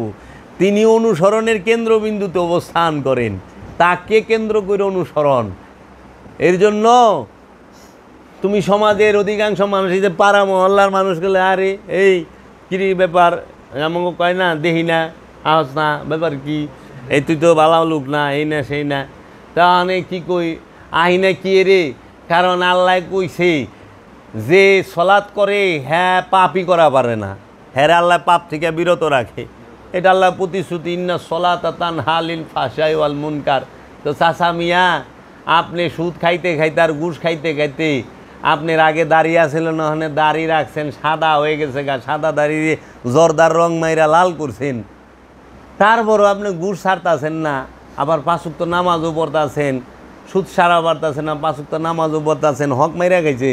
তিনি অনুসরণের কেন্দ্রবিন্দুতে অবস্থান করেন, তাকে কেন্দ্র করে অনুসরণ। এর জন্য তুমি সমাজের অধিকাংশ মানুষ, এই যে পাড়া মহল্লার মানুষগুলো, আরে এই কিরি ব্যাপার, আমাকে কয় না, দেখি না, আস না, ব্যাপার কি, এই তুই তো ভালো লোক না, এই না সেই না, তা অনেক কী কই, আহি না কি রে? কারণ আল্লাহ কইছে যে সলাৎ করে হ্যাঁ পাপই করা পারে না, হ্যাঁ আল্লাহ পাপ থেকে বিরত রাখে। এটা আল্লাহ প্রতিশ্রুতি, ইন্না সলাত তানহা আনিল ফাহশাই ওয়াল মুনকার। তো চাচা মিয়া, আপনি সুদ খাইতে খাইতে আর ঘুষ খাইতে খাইতে আপনার আগে দাড়ি আছিল না, ওখানে দাড়ি রাখছেন, সাদা হয়ে গেছে গা, সাদা দাড়ি জর্দার রং মাইরা লাল করছেন, তারপরও আপনি ঘুষ ছাড়তেছেন না, আবার 5 ওয়াক্ত নামাজও পড়তেছেন, সুদ সারা পারতেছেন না, 5 ওয়াক্ত নামাজও পড়তেছেন, হক মাইরা গেছে,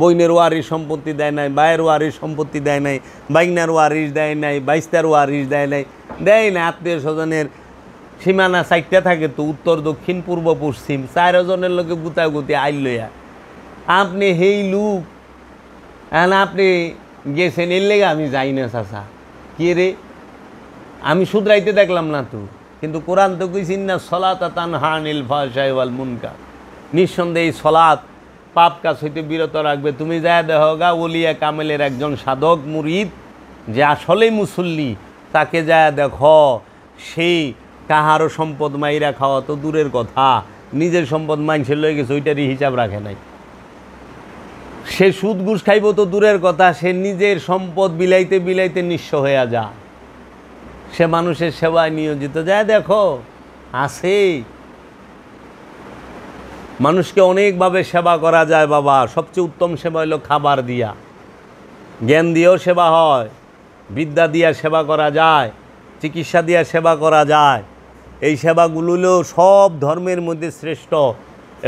বইনের ওয়ারিশ সম্পত্তি দেয় নাই, ভাইয়ের ওয়ারিশ সম্পত্তি দেয় নাই, বাইকনার ওয়ারিশ দেয় নাই, বাইস্তার ওয়ারিশ দেয় নাই, দেয় না। আত্মীয় স্বজনের সীমানা 4টা থাকে তো, উত্তর দক্ষিণ পূর্ব পশ্চিম, 4 জনের লোকে গুতাগুতি আইল লইয়া আপনি হেই লুক, এখন আপনি গেছেন, এর লেগে আমি যাই না চাচা। কে রে? আমি শুধরাইতে দেখলাম না তো, কিন্তু কোরআন তো কইছি না সলাত তানহা আনিল ফাহশাই ওয়াল মুনকার, নিঃসন্দেহে এই সলাৎ পাপ কাজ হইতে বিরত রাখবে। তুমি যায় দেখো গা, ওলিয়া কামেলের একজন সাধক মুরিদ যে আসলেই মুসল্লি, তাকে যায় দেখো, সেই কাহারও সম্পদ মাইরা খাওয়া তো দূরের কথা, নিজের সম্পদ মাইনসে লয়ে গেছে, ওইটারই হিসাব রাখে নাই। সে সুদ ঘুষ খাইব তো দূরের কথা, সে নিজের সম্পদ বিলাইতে বিলাইতে নিঃস্ব হয়ে যা, সে মানুষের সেবায় নিয়োজিত। যায় দেখো, আছে মানুষকে অনেকভাবে সেবা করা যায় বাবা। সবচেয়ে উত্তম সেবা হলো খাবার দিয়া, জ্ঞান দিয়েও সেবা হয়, বিদ্যা দিয়া সেবা করা যায়, চিকিৎসা দিয়া সেবা করা যায়। এই সেবাগুলো সব ধর্মের মধ্যে শ্রেষ্ঠ,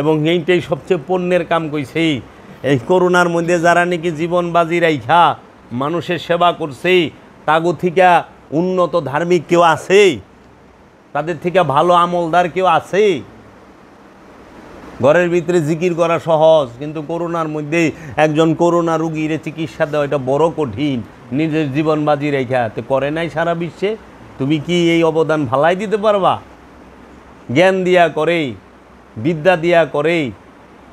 এবং এইটাই সবচেয়ে পুণ্যের কাম কইছে। এই করোনার মধ্যে যারা নাকি জীবন বাজি রাইখা মানুষের সেবা করছে, তাগো থেকে উন্নত ধার্মিক কেউ আছে? তাদের থেকে ভালো আমলদার কেউ আছে? ঘরের ভিতরে জিকির করা সহজ, কিন্তু করোনার মধ্যে একজন করোনা রুগীর চিকিৎসা দেওয়া এটা বড় কঠিন, নিজের জীবন বাজি রেখা। তো করে নাই সারা বিশ্বে, তুমি কি এই অবদান ভালাই দিতে পারবা? জ্ঞান দিয়া করে, বিদ্যা দিয়া করে,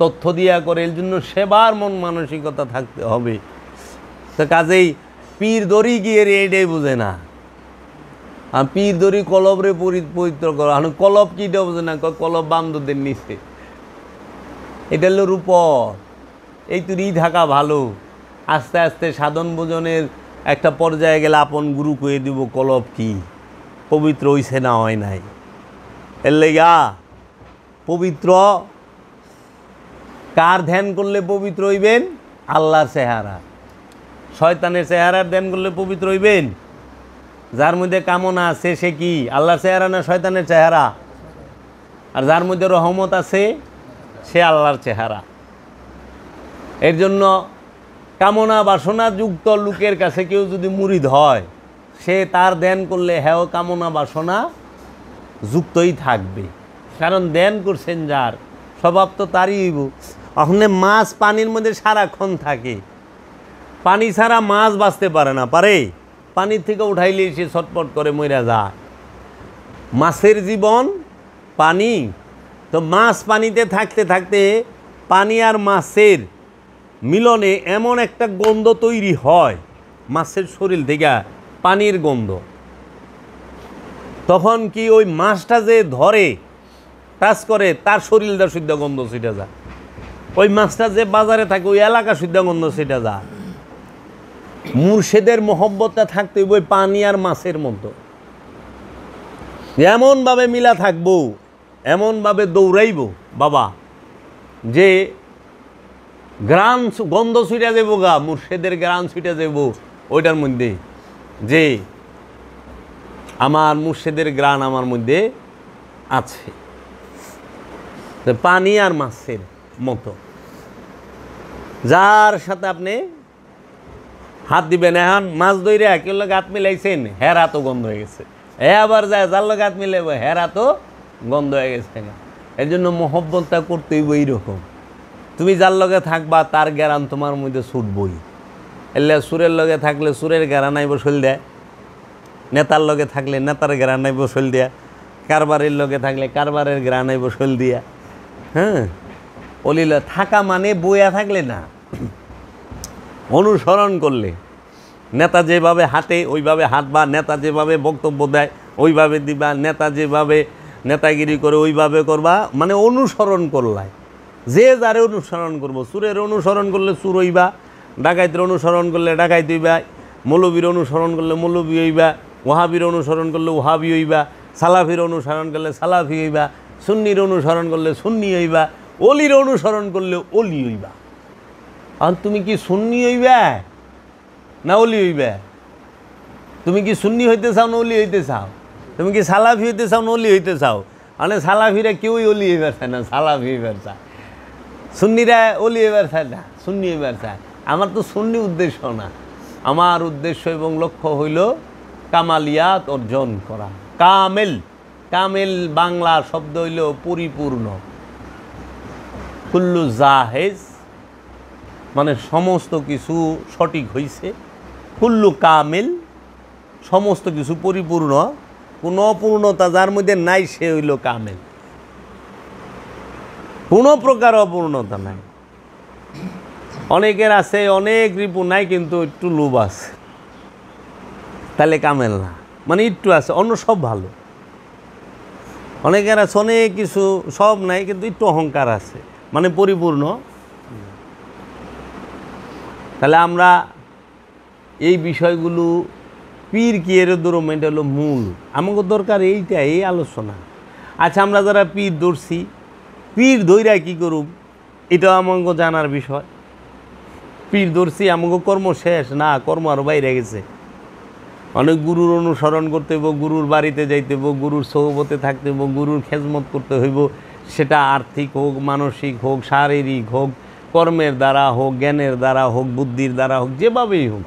তথ্য দিয়া করে, এর জন্য সেবার মন মানসিকতা থাকতে হবে। তো কাজেই পীর দড়ি গিয়ে রে এটাই বুঝে না, আর পীর দড়ি কলবরে পবিত্র করো, কলব কিটা বুঝে না, কলব বামদের নিচে, এটা হলো রূপর। এই তুই থাকা ভালো, আস্তে আস্তে সাধন ভোজনের একটা পর্যায়ে গেলে আপন গুরু কয়ে দিব কলব কি, পবিত্র হইছে না হয় নাই। এর লেগা পবিত্র কার ধ্যান করলে পবিত্র হইবেন? আল্লাহর চেহারা। শয়তানের চেহারার ধ্যান করলে পবিত্র হইবেন? যার মধ্যে কামনা আছে সে কি আল্লাহর চেহারা না শয়তানের চেহারা? আর যার মধ্যে রহমত আছে সে আল্লাহর চেহারা। এর জন্য কামনা বাসনা যুক্ত লোকের কাছে কেউ যদি মুরিদ হয়, সে তার ধ্যান করলে হ্যাঁ কামনা বাসনা যুক্তই থাকবে, কারণ ধ্যান করছেন যার, স্বভাব তো তারই হইব। ওখানে মাছ পানির মধ্যে সারাক্ষণ থাকে, পানি ছাড়া মাছ বাঁচতে পারে না, পারে? পানির থেকে উঠাইলে সে ছটপট করে মইরা যায়। মাছের জীবন পানি, তো মাছ পানিতে থাকতে থাকতে পানি আর মাছের মিলনে এমন একটা গন্ধ তৈরি হয় মাছের শরীর থেকে, পানির গন্ধ। তখন কি ওই মাছটা যে ধরে টাচ করে তার শরীরটা শুদ্ধ গন্ধ ছিটা যায়, ওই মাছটা যে বাজারে থাকে ওই এলাকা শুদ্ধ গন্ধ ছিটা যায়। মুর্শিদের মহব্বতটা থাকতে ওই পানি আর মাছের মতো এমনভাবে মিলা থাকবো, এমনভাবে দৌড়াইব বাবা যে গ্রাম গন্ধ ছুটে যাবো গা, মুর্শিদের গ্রাম ছুটে যাব ওইটার মধ্যে, যে আমার মুর্শিদের গ্রান আমার মধ্যে আছে। পানি আর মাছের মতো, যার সাথে আপনি হাত দিবেন, এখন মাছ ধরে কেউ লোক হাত মিলাইছেন, হেরা তো গন্ধ হয়ে গেছে, আবার যায় যার লোক হাত মিলাইব, হেরা তো গন্ধ হয়ে গেছে। এর জন্য মহব্বতটা করতে হইব এইরকম, তুমি যার লগে থাকবা তার গ্যারান তোমার মধ্যে ছুটবই। এলে সুরের লগে থাকলে সুরের গ্যারান আইব শৈল দেয়, নেতার লগে থাকলে নেতার গ্যারান আইব শৈল দেয়া, কারবারের লগে থাকলে কারবারের গ্যারান আইব শৈল দিয়া। হ্যাঁ, অলিলা থাকা মানে বইয়া থাকলে না, অনুসরণ করলে। নেতা যেভাবে হাঁটে ওইভাবে হাঁটবা, নেতা যেভাবে বক্তব্য দেয় ওইভাবে দিবা, নেতা যেভাবে নেতাগিরি করে ওইভাবে করবা, মানে অনুসরণ করলায়। যে যারে অনুসরণ করবো, সুরের অনুসরণ করলে সুর হইবা, ডাকাইতের অনুসরণ করলে ডাকাইত হইবা, মৌলবীর অনুসরণ করলে মৌলবী হইবা, ওহাবির অনুসরণ করলে ওহাবি হইবা, সালাফির অনুসরণ করলে সালাফি হইবা, সুন্নির অনুসরণ করলে সুন্নি হইবা, অলির অনুসরণ করলে অলি হইবা। আর তুমি কি সুন্নি হইবা না অলি হইবা? তুমি কি সুন্নি হইতে চাও না অলি হইতে চাও? তুমি কি সালাফি হইতে চাও না অলি হইতে চাও? মানে সালাফিরা কেউই অলি হইবার চায় না, সালাফি হইবার চায়। সুন্নিরা অলি হইবার চায় না, সুন্নি হইবার চায়। আমার তো সুন্নি উদ্দেশ্য না, আমার উদ্দেশ্য এবং লক্ষ্য হইল কামালিয়াত অর্জন করা। কামেল, কামেল বাংলা শব্দ হইল পরিপূর্ণ। কুল্লু জাহেজ মানে সমস্ত কিছু সঠিক হইছে, কুল্লু কামেল সমস্ত কিছু পরিপূর্ণ, কোনো অপূর্ণতা যার মধ্যে নাই সে হইল কামেল, কোনো প্রকার অপূর্ণতা নাই। অনেকের আছে অনেক রিপু নাই কিন্তু একটু লোভ আছে, তাহলে কামেল না, মানে একটু আছে অন্য সব ভালো। অনেকের আছে অনেক কিছু সব নাই কিন্তু একটু অহংকার আছে, মানে পরিপূর্ণ। তাহলে আমরা এই বিষয়গুলো পীর কি এর ধরুন, এটা হলো মূল আমাকে দরকার, এইটা এই আলোচনা। আচ্ছা, আমরা যারা পীর ধরছি, পীর ধৈরা কী করুম এটাও আমাকে জানার বিষয়। পীর ধরছি আমাকে কর্ম শেষ না, কর্ম আরও বাইরে গেছে। অনেক গুরুর অনুসরণ করতে হইব, গুরুর বাড়িতে যাইতে হইব, গুরুর সহবতে থাকতে হইব, গুরুর খেজমত করতে হইব, সেটা আর্থিক হোক, মানসিক হোক, শারীরিক হোক, কর্মের দ্বারা হোক, জ্ঞানের দ্বারা হোক, বুদ্ধির দ্বারা হোক, যেভাবেই হোক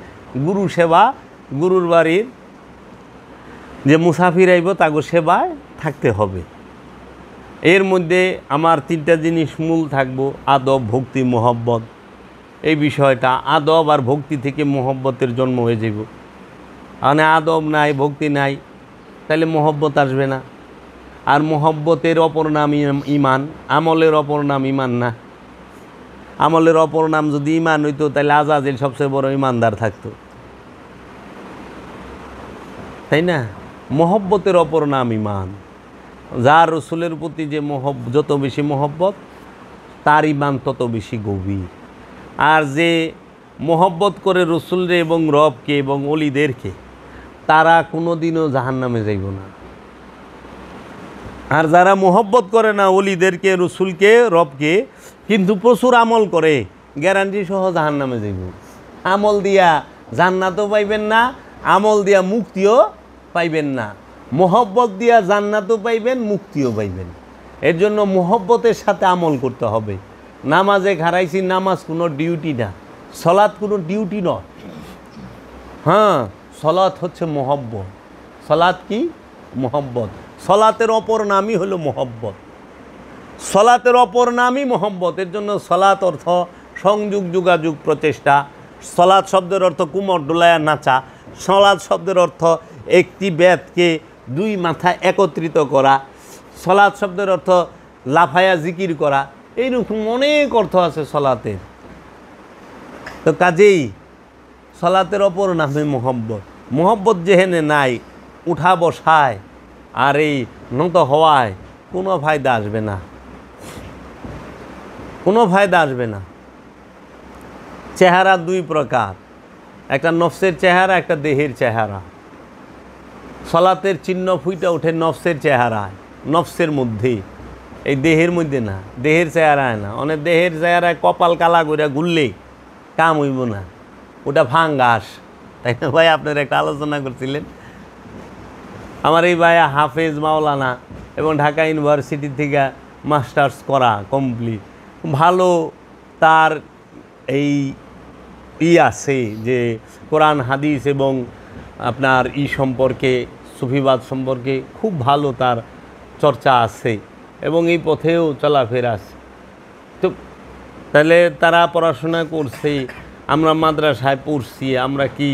গুরু সেবা, গুরুর বাড়ির যে মুসাফির আইব তাকে সেবায় থাকতে হবে। এর মধ্যে আমার তিনটা জিনিস মূল থাকবো, আদব, ভক্তি, মহব্বত। এই বিষয়টা আদব আর ভক্তি থেকে মহব্বতের জন্ম হয়ে যাব। মানে আদব নাই, ভক্তি নাই, তাহলে মহব্বত আসবে না। আর মহব্বতের অপর নাম ইমান, আমলের অপর নাম ইমান না। আমলের অপর নাম যদি ইমান হইতো তাহলে আজাজিল সবচেয়ে বড় ইমানদার থাকতো, তাই না? মহব্বতের অপর নাম ইমান। যার রসুলের প্রতি যে যত বেশি মহব্বত, তার ইমান তত বেশি গভীর। আর যে মহব্বত করে রসুলরে এবং রবকে এবং অলিদেরকে, তারা কোনো দিনও জাহান্নামে যাইব না। আর যারা মহব্বত করে না অলিদেরকে, রসুলকে, রবকে, কিন্তু প্রচুর আমল করে, গ্যারান্টি সহ জাহান্নামে যাইব। আমল দিয়া জান্নাতও পাইবেন না, আমল দিয়া মুক্তিও পাইবেন না। মহব্বত দিয়া জান্নাতও পাইবেন, মুক্তিও পাইবেন। এর জন্য মহব্বতের সাথে আমল করতে হবে। নামাজে খারাইছি, নামাজ কোনো ডিউটি না, সলাৎ কোনো ডিউটি নয়। হ্যাঁ, সলাৎ হচ্ছে মহব্বত। সলাৎ কি? মহব্বত। সলাতের অপর নামই হলো মহব্বত। সলাতের অপর নামই মহব্বত। এর জন্য সলাৎ অর্থ সংযোগ, যোগাযোগ, প্রচেষ্টা। সলাৎ শব্দের অর্থ কুমর ডোলায়া নাচা। সলাৎ শব্দের অর্থ একটি বেদকে দুই মাথায় একত্রিত করা। সলাৎ শব্দের অর্থ লাফায়া জিকির করা। এইরকম অনেক অর্থ আছে সলাতের। তো কাজেই সলাতের অপর নামে মোহব্বত। মোহব্বত যেহেনে নাই, উঠা বসায় আর এই নত হওয়ায় কোনো ফায়দা আসবে না, কোনো ফায়দা আসবে না। চেহারা দুই প্রকার, একটা নফসের চেহারা, একটা দেহের চেহারা। সলাতের চিহ্ন ফুইটা ওঠে নফসের চেহারায়, নফসের মধ্যে, এই দেহের মধ্যে না, দেহের চেহারায় না। অনেক দেহের চেহারায় কপাল কালা করে ঘুরলে কাম হইব না, ওটা ফাঙ্গাস, তাই না ভাই? আপনারা একটা আলোচনা করছিলেন। আমার এই ভাইয়া হাফেজ মাওলানা এবং ঢাকা ইউনিভার্সিটি থেকে মাস্টার্স করা কমপ্লিট, ভালো তার এই আছে যে কোরআন হাদিস এবং আপনার সম্পর্কে, সুফিবাদ সম্পর্কে খুব ভালো তার চর্চা আছে এবং এই পথেও চলাফেরা আছে। তো তাহলে তারা পড়াশোনা করছে, আমরা মাদ্রাসায় পড়ছি, আমরা কি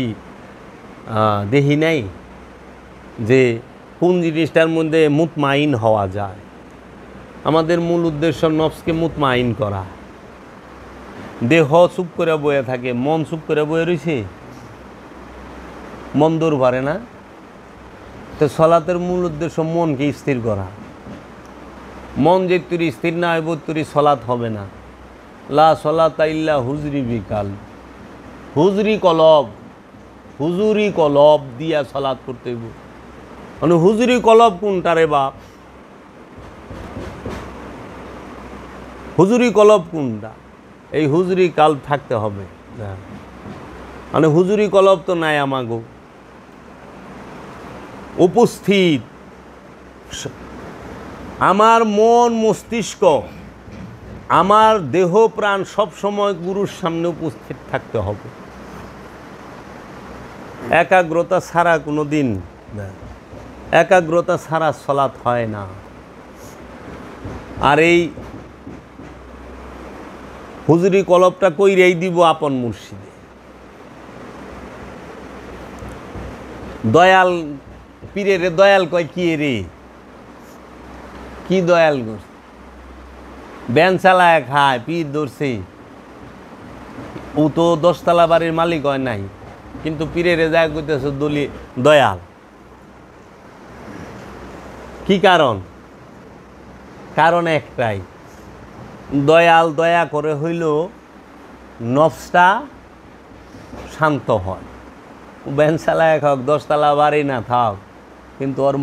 দেখি নাই যে কোন জিনিসটার মধ্যে মুতমাইন হওয়া যায়? আমাদের মূল উদ্দেশ্য নফসকে মুতমাইন করা। দেহ চুপ করে বয়ে থাকে, মন চুপ করে বয়ে রয়েছে, মন দৌড় পারে না। তো সলাতের মূল উদ্দেশ্য মনকে স্থির করা। মন যে তুই স্থির না হইব, তুই সলাত হবে না। লা সলাতা ইল্লা হুজরি বিকাল, হুজুরি কলব দিয়া সলাত করতে হইব। মানে হুজুরি কলব কোনটা রে বাপ? হুজুরি কলব কোনটা? এই হুজুরি কাল থাকতে হবে। মানে হুজুরি কলব তো নাই আমাগো। উপস্থিত আমার মন মস্তিষ্ক, আমার দেহ প্রাণ সব সময় গুরুর সামনে উপস্থিত থাকতে হবে। একাগ্রতা ছাড়া কোনো দিন, একাগ্রতা ছাড়া সলাৎ হয় না। আর এই হুজুরি কলবটা কইরেই দিব আপন মুর্শিদে। দয়াল পীরের দয়াল কয় কি রে? কি দয়াল করছে? ব্যান চালায় খায়, পীর ধরছে। ও তো 10 তলা বাড়ির মালিক হয় নাই, কিন্তু পীরের যায় কইতেছে দয়াল। কি কারণ? কারণ একটাই, দয়াল দয়া করে হইল নফসটা শান্ত হয়। ব্যান চালায় খাক, 10 তলা বাড়ি না থাক, কিন্তু ওর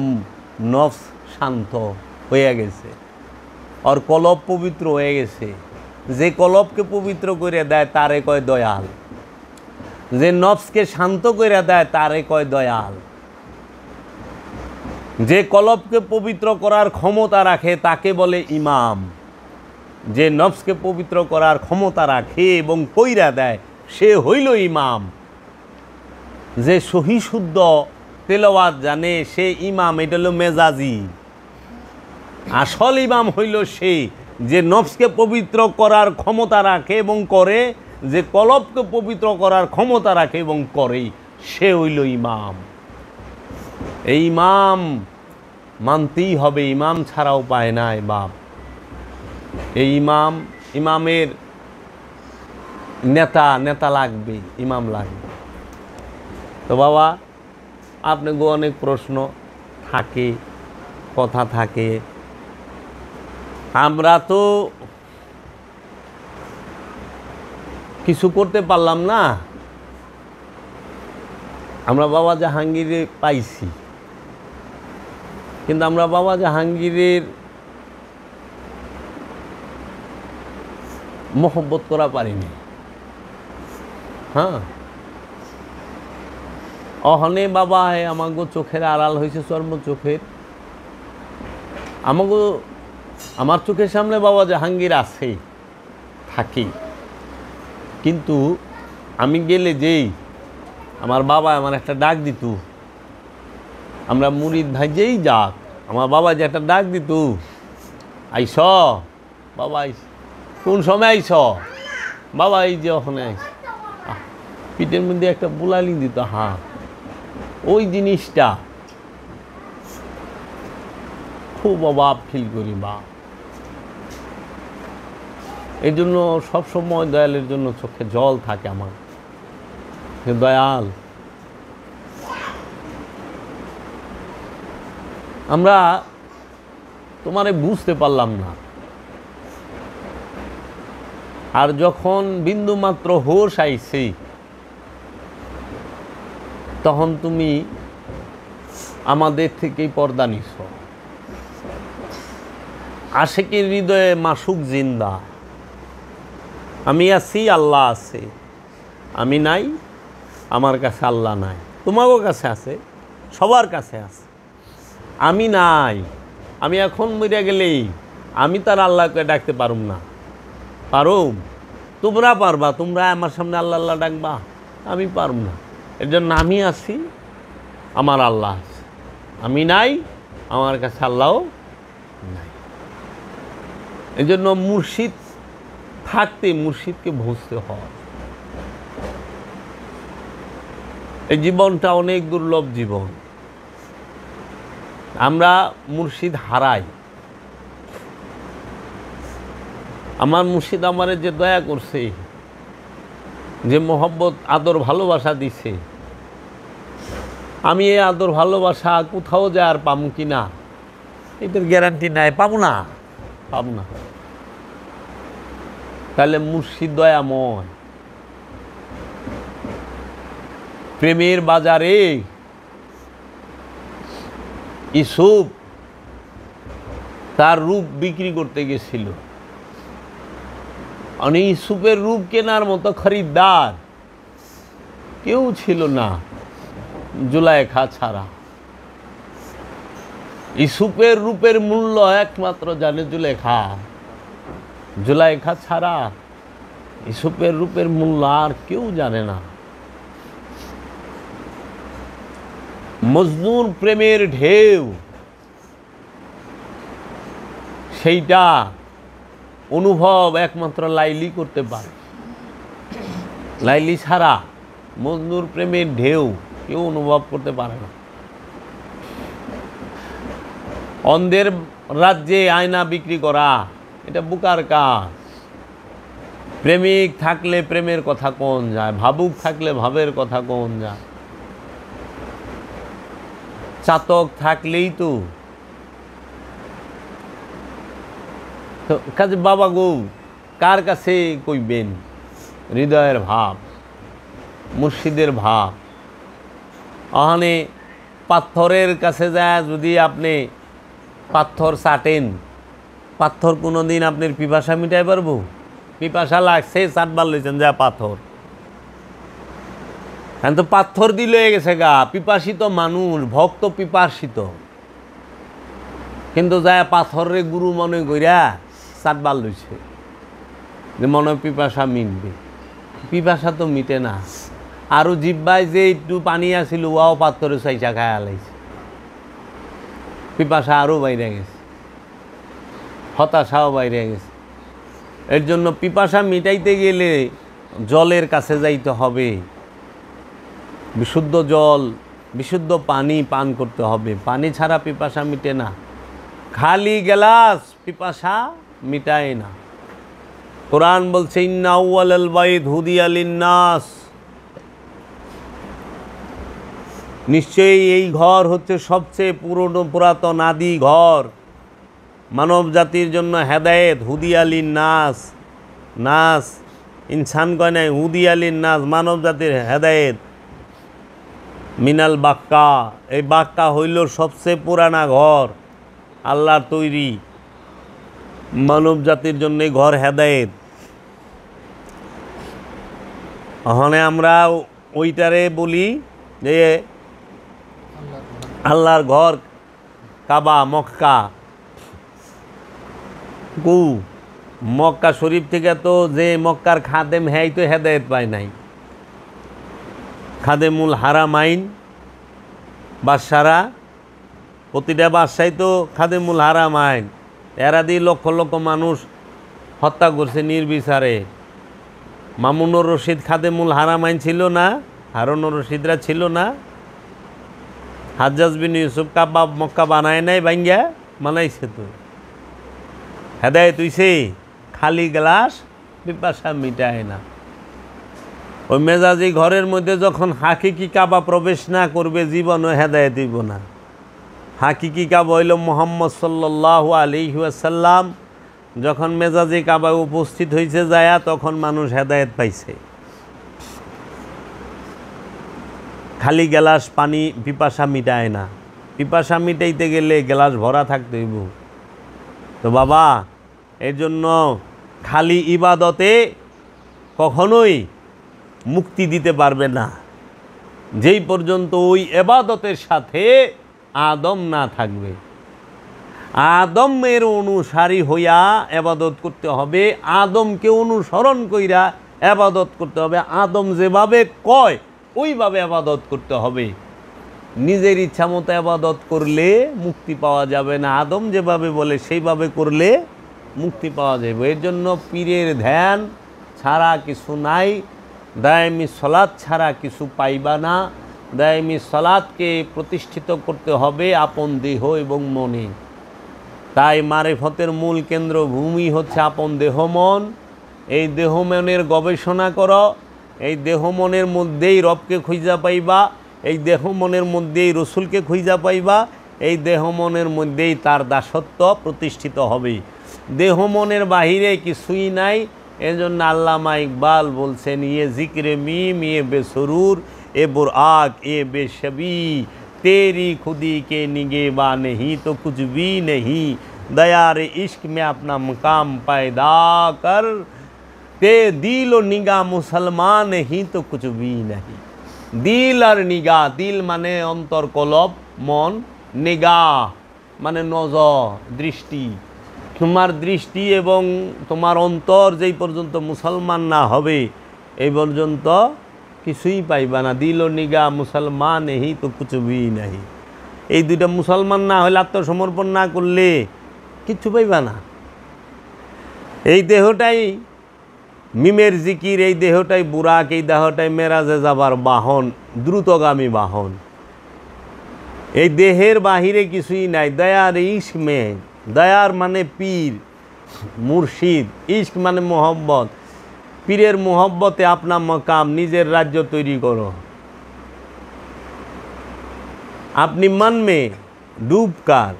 নফস শান্ত হয়ে গেছে, ওর কলব পবিত্র হয়ে গেছে। যে কলবকে পবিত্র করে দেয় তারে কয় দয়াল, যে নফসকে শান্ত করে দেয় তারে কয় দয়াল। যে কলবকে পবিত্র করার ক্ষমতা রাখে তাকে বলে ইমাম। যে নফসকে পবিত্র করার ক্ষমতা রাখে এবং কইরা দেয় সে হইল ইমাম। যে সহি শুদ্ধ তেলাওয়াত জানে সে ইমাম, এটা হলো মেজাজি। আসল ইমাম হইল সে যে নফসকে পবিত্র করার ক্ষমতা রাখে এবং করে, যে কলবকে পবিত্র করার ক্ষমতা রাখে এবং করে, সে হইল ইমাম। এই ইমাম মানতেই হবে, ইমাম ছাড়া উপায় নাই বাপ। এই ইমামের নেতা লাগবে, ইমাম লাগবে। তো বাবা, আপনাকে অনেক প্রশ্ন থাকে, কথা থাকে। আমরা তো কিছু করতে পারলাম না। আমরা বাবা জাহাঙ্গীরে পাইছি, কিন্তু আমরা বাবা জাহাঙ্গীরের মোহব্বত করা পারিনি। হ্যাঁ, অহনে বাবা আমাগো চোখের আড়াল হয়েছে, চর্ম চোখের। আমার চোখের সামনে বাবা জাহাঙ্গীর আছে, থাকি, কিন্তু আমি গেলে যেই আমার বাবা আমার একটা ডাক দিত, আমরা মুরিদ ভাই যেই যাক, আমার বাবা যে একটা ডাক দিত, আইস বাবা, আইস। কোন সময় আইস বাবা? এই যে ওখানে আইস। পিঠের মধ্যে একটা বুলালি দিত। হ্যাঁ, ওই জিনিসটা খুব অভাব ফিল করি বা। এই জন্য সবসময় দয়ালের জন্য চোখে জল থাকে আমার। দয়াল, আমরা তোমারে বুঝতে পারলাম না, আর যখন বিন্দুমাত্র হোশ আইছে তখন তুমি আমাদের থেকেই পর্দা নিছ। আশিকের হৃদয়ে মাসুক জিন্দা, আমি আছি আল্লাহ আছে, আমি নাই আমার কাছে আল্লাহ নাই, তোমারও কাছে আছে, সবার কাছে আছে। আমি নাই, আমি এখন মরে গেলেই আমি তার আল্লাহকে ডাকতে পারুম না। পারুম? তোমরা পারবা, তোমরা আমার সামনে আল্লাহ আল্লাহ ডাকবা, আমি পারুম না। এর জন্য আমি আছি, আমার আল্লাহ আছে, আমি নাই, আমার কাছে আল্লাহও নাই। এই জন্য মুর্শিদ থাকতে মুর্শিদকে বুঝতে হয়। এই জীবনটা অনেক দুর্লভ জীবন, আমরা মুর্শিদ হারাই। আমার মুর্শিদ আমারে যে দয়া করছে, যে মোহব্বত আদর ভালোবাসা দিছে, আমি এই আদর ভালোবাসা কোথাও যায় আর পাবো কি না এটার গ্যারান্টি নাই, পাবো না। তাহলে মুর্শিদ দয়াময়। প্রেমের বাজারে ইউসুফ তার রূপ বিক্রি করতে গেছিল, মানে ইউসুফের রূপ কেনার মতো খরিদ্দার কেউ ছিল না জুলাইখা ছাড়া। ইউসুফের রূপের মূল্য একমাত্র জানে জুলেখা। জুলাইখা ছাড়া ইউসুফের রূপের মূল্য আর কেউ জানে না। মজনুর প্রেমের ঢেউ, সেইটা অনুভব একমাত্র লাইলি করতে পারে। লাইলি ছাড়া মজনুর প্রেমের ঢেউ কেউ অনুভব করতে পারে না। অন্ধের রাজ্যে আয়না বিক্রি করা এটা বোকার কাজ। প্রেমিক থাকলে প্রেমের কথা কোন যায়, ভাবুক থাকলে ভাবের কথা কোন যায়। চাতক থাকলেই তো কাজে বাবা গো কার কাছে কইবেন হৃদয়ের ভাব, মুর্শিদের ভাব। ওখানে পাথরের কাছে যায় যদি আপনি পাথর চাটেন, পাথর কোনো দিন আপনার পিপাসা মিটাই পারবো? পিপাসা লাগছে, চাটবার লইছেন যা পাথর, এখন তো পাথর দিয়ে লয়ে গেছে গা। পিপাসিত মানুষ, ভক্ত পিপাসিত, কিন্তু যায় পাথরের গুরু মনে কইরা চাটবার লইছে যে মনে পিপাসা মিটবে। পিপাসা তো মিটে না। আরও জিব্বায় যে একটু পানি আসিল ওয়াও পাথরে চাইচা খায় আলাইছে, পিপাসা আরও বাইরে গেছে, হতাশাও বাইরে গেছে। এর জন্য পিপাসা মিটাইতে গেলে জলের কাছে যাইতে হবে, বিশুদ্ধ জল, বিশুদ্ধ পানি পান করতে হবে। পানি ছাড়া পিপাসা মিটে না, খালি গ্লাস পিপাসা মিটায় না। কোরআন বলছে ইন্না আউয়ালাল বাইত হুদিয়া লিন্নাস, নিশ্চয়ই এই ঘর হচ্ছে সবচেয়ে পুরাতন আদি ঘর, মানব জাতির জন্য হেদায়েত। হুদিয়া লিন্নাস, নাস ইনসান কয় নাই, হুদিয়া লিন্নাস মানব জাতির হেদায়েত। মিনাল বাক্কা, এই বাক্কা হইল সবচেয়ে পুরানা ঘর আল্লাহর তৈরি, মানব জাতির জন্য ঘর হেদায়েত। ওখানে আমরা ওইটারে বলি যে আল্লাহর ঘর কাবা, মক্কা। মক্কা শরীফ থেকে তো যে মক্কার খাদেম হ্যাঁ তো হেদায়েত পায় নাই। খাদেমুল হারামাইন বাদশারা, প্রতিটা বাদশাই তো খাদেমুল হারামাইন, এরা দিয়ে লক্ষ লক্ষ মানুষ হত্যা করছে নির্বিচারে। মামুনুর রশিদ খাদেমুল হারামাইন ছিল না? হারুনুর রশিদরা ছিল না? হাজ্জাজ বিন ইউসুফ কাবা মক্কা বানায় নাই, বাঙ্গা বানাইছে তো। হেদায়েত হইছে খালি গ্লাস পিপাসা মিটায় না। ওই মেজাজি ঘরের মধ্যে যখন হাকিকি কাবা প্রবেশ না করবে, জীবনও হেদায়েত দিব না। হাকিকি কাবা হইল মুহাম্মদ সাল্লাল্লাহু আলাইহি ওয়াসাল্লাম। যখন মেজাজি কাবা উপস্থিত হয়েছে যায়া, তখন মানুষ হেদায়েত পাইছে। খালি গ্লাস পানি পিপাসা মিটায় না। পিপাসা মিটাইতে গেলে গ্লাস ভরা থাকতে হইব। তো বাবা, এর জন্য খালি ইবাদতে কখনোই মুক্তি দিতে পারবে না, যেই পর্যন্ত ওই ইবাদতের সাথে আদম না থাকবে। আদমের অনুসারী হইয়া ইবাদত করতে হবে, আদমকে অনুসরণ কইরা ইবাদত করতে হবে। আদম যেভাবে কয় ওইভাবে ইবাদত করতে হবে। নিজের ইচ্ছা মতো ইবাদত করলে মুক্তি পাওয়া যাবে না। আদম যেভাবে বলে সেইভাবে করলে মুক্তি পাওয়া যাবে। এর জন্য পীরের ধ্যান ছাড়া কিছু নাই, দায়মি সলাৎ ছাড়া কিছু পাইবা না। দায়মি সলাৎকে প্রতিষ্ঠিত করতে হবে আপন দেহ এবং মনে। তাই মারিফতের মূল কেন্দ্র ভূমি হচ্ছে আপন দেহ মন। এই দেহ মনের গবেষণা করো, এই দেহ মনের মধ্যেই রবকে খুঁজা পাইবা, এই দেহ মনের মধ্যেই রসুলকে খুঁজা পাইবা, এই দেহ মনের মধ্যেই তার দাসত্ব প্রতিষ্ঠিত হবে। দেহ মনের বাহিরে কিছুই নাই। এজন্য আল্লামা ইকবাল বলছেন, ইয়ে জিক্রে মিম ইয়ে বেসরুর এ বুরআক এ বেশবি, তেরি খুদি के निगेबा नहीं तो कुछ भी नहीं, दयार इश्क में अपना मकाम पैदा कर, ते दिल ও निगाह मुसलमान नहीं तो कुछ भी नहीं। দিল আর নিগাহ, দিল মানে অন্তর কলব মন, নিগাহ মানে নজর দৃষ্টি। তোমার দৃষ্টি এবং তোমার অন্তর যেই পর্যন্ত মুসলমান না হবে এই পর্যন্ত কিছুই পাইবা না। দিল ও নিগাহ মুসলমান নেই তো কুছ ভি নাহি। এই দুইটা মুসলমান না হলে, আত্মসমর্পণ না করলে কিচ্ছু পাইবা না। এই দেহটাই মিমের জিকির, এই দেহটাই বুরাক, এই দেহটাই মেরাজে যাবার বাহন, দ্রুতগামী বাহন। এই দেহের বাহিরে কিছুই নাই। দয়ার ইশক মে, দয়ার মানে পীর মুর্শিদ, ইশক মানে মোহব্বত। পীরের মোহব্বতে আপনার মকাম, নিজের রাজ্য তৈরি করো। আপনি মন মে ডুবকার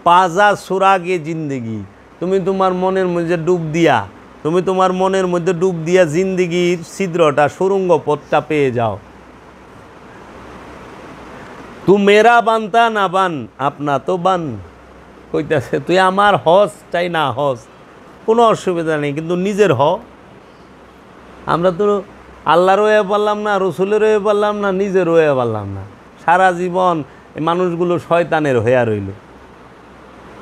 পাজা সুরাগে জিন্দগি, তুমি তোমার মনের মধ্যে ডুব দিয়া, তুমি তোমার মনের মধ্যে ডুব দিয়া জিন্দগির ছিদ্রটা, সুরঙ্গ পথটা পেয়ে যাও। তু মেরা বানতা না বান আপনা তো বান, কইতাছে তুই আমার হস চাই না হস, কোনো অসুবিধা নেই, কিন্তু নিজের হ। আমরা তো আল্লাহর হয়ে পারলাম না, রসুলের হয়ে পারলাম না, নিজের হয়ে পারলাম না। সারা জীবন এই মানুষগুলো শয়তানের হইয়া রইল।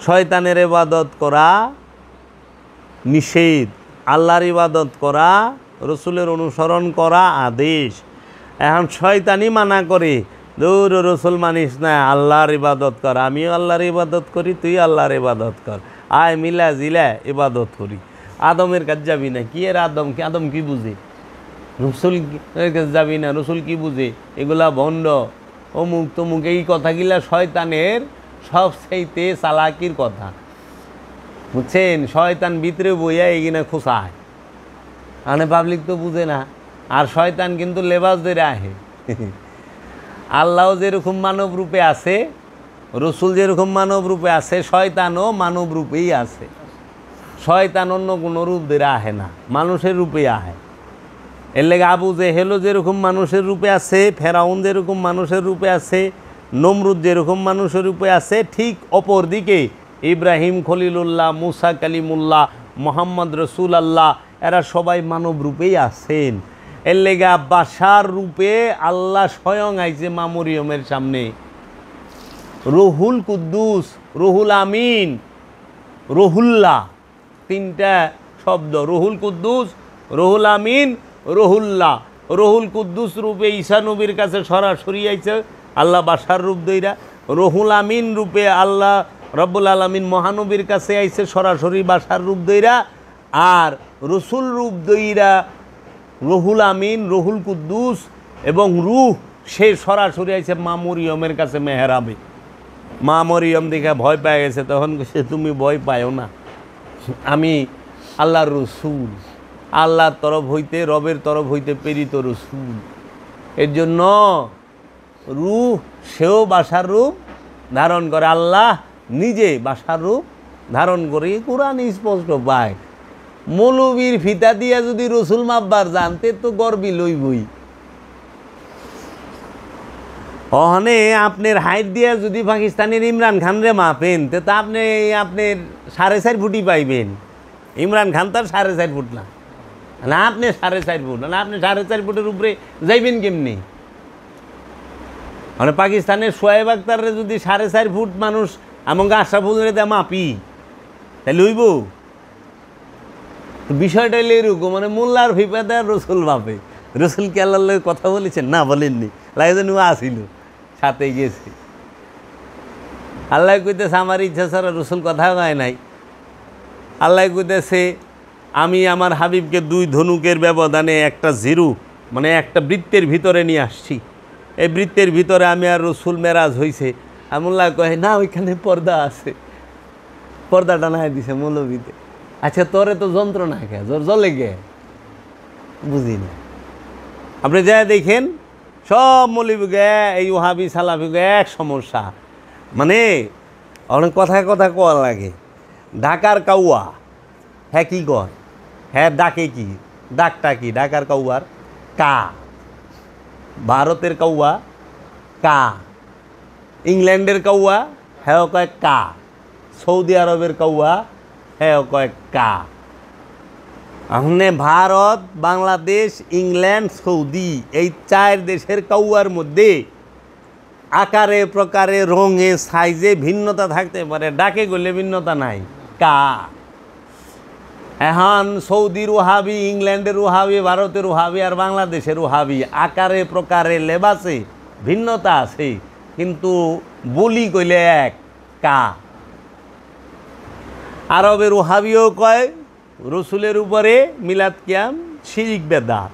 শয়তানের ইবাদত করা নিষেধ, আল্লাহর ইবাদত করা, রসুলের অনুসরণ করা আদেশ। এখন শয়তানি মানা করে, দূর রসুল মানিস না, আল্লাহর ইবাদত কর, আমিও আল্লাহর ইবাদত করি, তুই আল্লাহর ইবাদত কর, আয় মিলা জিলা ইবাদত করি। আদমের কাছে যাবি না, কি এর আদম, আদম কি বুঝে? রসুল কাছে যাবি না, রসুল কি বুঝে? এগুলা ভণ্ড, অমুক তমুক, এই কথাগুলা শয়তানের সবচাইতে চালাকির কথা, বুঝছেন? শয়তান ভিতরে বইয়া এগিনা খোঁচায়, মানে পাবলিক তো বুঝে না। আর শয়তান কিন্তু লেবাস ধরে আহে। আল্লাহ যেরকম মানব রূপে আছে, রসুল যেরকম মানব রূপে আছে, শয়তানও মানব রূপেই আছে। শয়তান অন্য কোনো রূপ ধরে আহে না, মানুষের রূপেই আহে। এর লেগে আবু জেহেলও যেরকম মানুষের রূপে আছে, ফেরাউন যেরকম মানুষের রূপে আছে, নমরুদ যেরকম মানুষের রূপে আছে, ঠিক অপর দিকে ইব্রাহিম খলিলুল্লাহ, মুসা কালিমুল্লাহ, মোহাম্মদ রসুল আল্লাহ, এরা সবাই মানব রূপেই আছেন। এর লেগে বাশার রূপে আল্লাহ স্বয়ং আইছে মা মরিয়মের সামনে। রুহুল কুদ্দুস, রুহুল আমিন, রুহুল্লাহ, তিনটা শব্দ, রুহুল কুদ্দুস, রুহুল আমিন, রুহুল্লাহ। রুহুল কুদ্দুস রূপে ঈসা নবীর কাছে সরাসরি আইছে আল্লাহ বাশার রূপ দইরা। রুহুল আমিন রূপে আল্লাহ রব্বুল আলামিন মহানবীর কাছে আইছে সরাসরি বাশার রূপ দইরা। আর রসুল রূপ দইরা রুহুল আমিন, রুহুল কুদ্দুস এবং রূহ, সে সরাসরি আইছে মা মরিয়মের কাছে মেহরাবে। মা মরিয়ম দেখে ভয় পেয়ে গেছে, তখন সে তুমি ভয় পাও না, আমি আল্লাহর রসুল, আল্লাহর তরফ হইতে, রবের তরফ হইতে প্রেরিত রসুল। এর জন্য রূহ সেও বাসার রূপ ধারণ করে, আল্লাহ নিজে বাসার রূপ ধারণ করে। কোরআন স্পষ্ট পায়। মৌলবীর ফিতা দিয়া যদি রসুল মাপবার জানতে তো গর্বি লইবই। ওখানে আপনার হাইট দিয়া যদি পাকিস্তানের ইমরান খানরে মাপেন তো আপনি আপনার 4.5 ফুটই পাইবেন। ইমরান খান তার 4.5 ফুট না, না আপনি 4.5 ফুট, না আপনি 4.5 ফুটের উপরে যাইবেন কেমনি? মানে পাকিস্তানের শোয়েব আখতারে যদি 4.5 ফুট মানুষ আমাকে আশরাফুল দেয়া মাপি তাই লইব। তো বিষয়টা হইলে এরকম, মানে মোল্লার ফিফাতে রসুল মাপে। রসুল কি আল্লাহর লগে কথা বলেছেন? না, বলেননি। লাগে যেন আসিল, সাথে গেছে। আল্লাহ কইতেছে আমার ইচ্ছা ছাড়া রসুল কথা কয় নাই। আল্লাহ কইতেছে আমি আমার হাবিবকে 2 ধনুকের ব্যবধানে একটা জিরু, মানে একটা বৃত্তের ভিতরে নিয়ে আসছি। এই বৃত্তের ভিতরে আমি আর রসুল মেরাজ হয়েছে। আমুল্লাহ কহে না, ওইখানে পর্দা আছে, পর্দাটা না দিছে মৌলবীতে। আচ্ছা তোরে তো যন্ত্রণা কে, জোর জলে গে, বুঝি না। আপনি যা দেখেন সব মৌলবী গে, এই ওহাবি সালাফি গে এক সমস্যা। মানে অনেক কথায় কথা কোয়া লাগে। ঢাকার কাউয়া, হ্যাঁ কি কয়, হ্যাঁ ডাকে কি, ডাকটা কি ঢাকার কাউয়ার? কা। ভারতের কাউয়া কা, ইংল্যান্ডের কাউয়া হ্যাঁ কয় কা, সৌদি আরবের কাউয়া হ্যাঁ কয় কা। আপনি ভারত, বাংলাদেশ, ইংল্যান্ড, সৌদি এই 4 দেশের কাউয়ার মধ্যে আকারে প্রকারে রঙে সাইজে ভিন্নতা থাকতে পারে, ডাকে গেলে ভিন্নতা নাই, কা। এখন সৌদির ওহাবি, ইংল্যান্ডের ওহাবি, ভারতের ওহাবি আর বাংলাদেশের ওহাবি আকারে প্রকারে লেবাসে ভিন্নতা আছে, কিন্তু বলি কইলে এক, কা। আরবের ওহাবিও কয় রসুলের উপরে মিলাদ কিয়াম শিরিক বেদাত।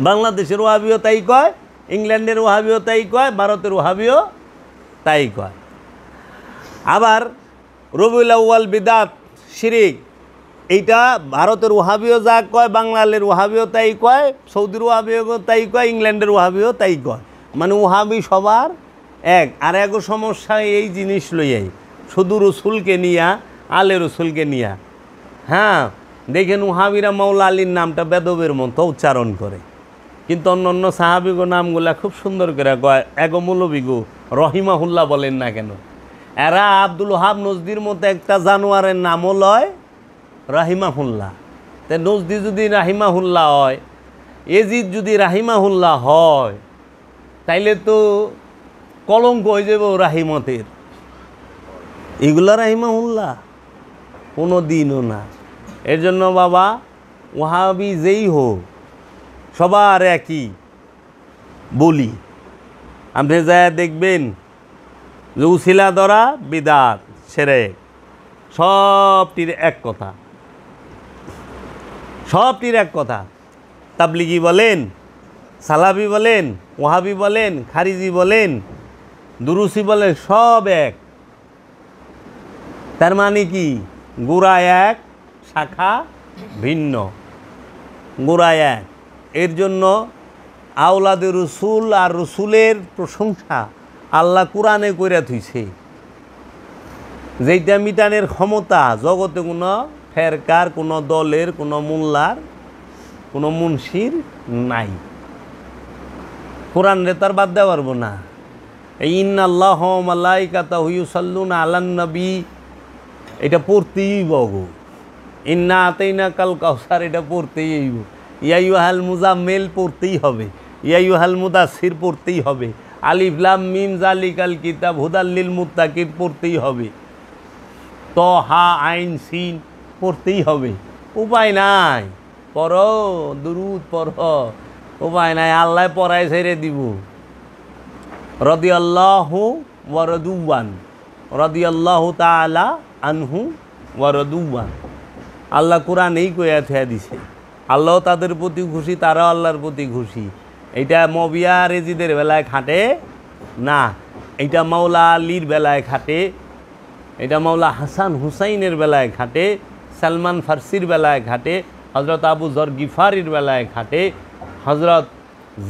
বাংলাদেশের ওহাবিও তাই কয়, ইংল্যান্ডের ওহাবিও তাই কয়, ভারতের ওহাবিও তাই কয়। আবার রবিউল আউয়াল বিদাত শিরিক, এইটা ভারতের ওহাবিও যা কয়, বাংলাদেশের ওহাবিও তাই কয়, সৌদির ওহাবিও তাই কয়, ইংল্যান্ডের ওহাবিও তাই কয়। মানে ওহাবি সবার এক। আর এক সমস্যা এই জিনিস লইয়াই, শুধু রসুলকে নিয়া, আলে রসুলকে নিয়া। হ্যাঁ দেখেন ওহাবিরা মাওলা আলীর নামটা বেদবের মতো উচ্চারণ করে, কিন্তু অন্য অন্য সাহাবিগো নামগুলা খুব সুন্দর করে কয়। এগো মৌলবিগো রহিমাহুল্লাহ বলেন না কেন? এরা আব্দুল ওহাব নজদির মতো একটা জানোয়ারের নামও লয় রাহিমাহুল্লাহ। তে নজদি যদি রাহিমাহুল্লাহ হয়, এজিদ যদি রাহিমাহুল্লাহ হয়, তাইলে তো কলঙ্ক হয়ে যাব রাহিমতের। এগুলা রাহিমাহুল্লাহ কোনো দিনও না। এর জন্য বাবা ওহাবি যেই হোক সবার একই বলি। আপনি যা দেখবেন যে উসিলা ধরা বিদাত শিরক, সবটির এক কথা, সবটির এক কথা। তাবলিগি বলেন, সালাফি বলেন, ওহাবি বলেন, খারিজি বলেন, দুরুসি বলেন, সব এক। তার মানে কি? গোড়া এক, শাখা ভিন্ন, গোড়া এক। এর জন্য আওলাদে রসুল আর রসুলের প্রশংসা আল্লাহ কোরআনে কইরা থুইছে, যেইটা মিটানের ক্ষমতা জগতে কোনো ফেরকার, কোনো দলের, কোনো মোল্লার, কোনো মুন্সির নাই। কোরআন রে তার বাদ দেওয়া পারবো না। এই ইন্নাল্লাহ ওয়া মালাইকাতাহু ইউসাল্লুনা আলান নবী, এটা পড়তেই বগো। ইন্না আতাইনাকাল কাউসার, এটা পড়তেই হইব। ইয়া আইয়ুহাল মুজাম্মিল পড়তেই হবে, ইয়া আইয়ুহাল মুদাসসির পড়তেই হবে, আলিফ লাম মিম যালিকাল কিতাব হুদাল লিল মুত্তাকিন পড়তেই হবে, তহা আইন সিন পড়তেই হবে। উপায় নাই, পড়ো, দুরুদ পড়ো, উপায় নাই। আল্লাহ পড়ায় ছেড়ে দিব। রাদিয়াল্লাহু ওয়া রাদুয়ান, রাদিয়াল্লাহু তাআলা আনহু ওয়া রাদুয়ান। আল্লাহ কোরআন এই কইয়া থিয়া দিছে, আল্লাহ তাদের প্রতি খুশি, তারাও আল্লাহর প্রতি খুশি। এইটা মবিয়া রেজিদের বেলায় খাটে না, এইটা মাওলা আলীর বেলায় খাটে, এটা মাওলা হাসান হুসাইনের বেলায় খাটে, সালমান ফার্সির বেলায় খাটে, হজরত আবু যর গিফারির বেলায় খাটে, হজরত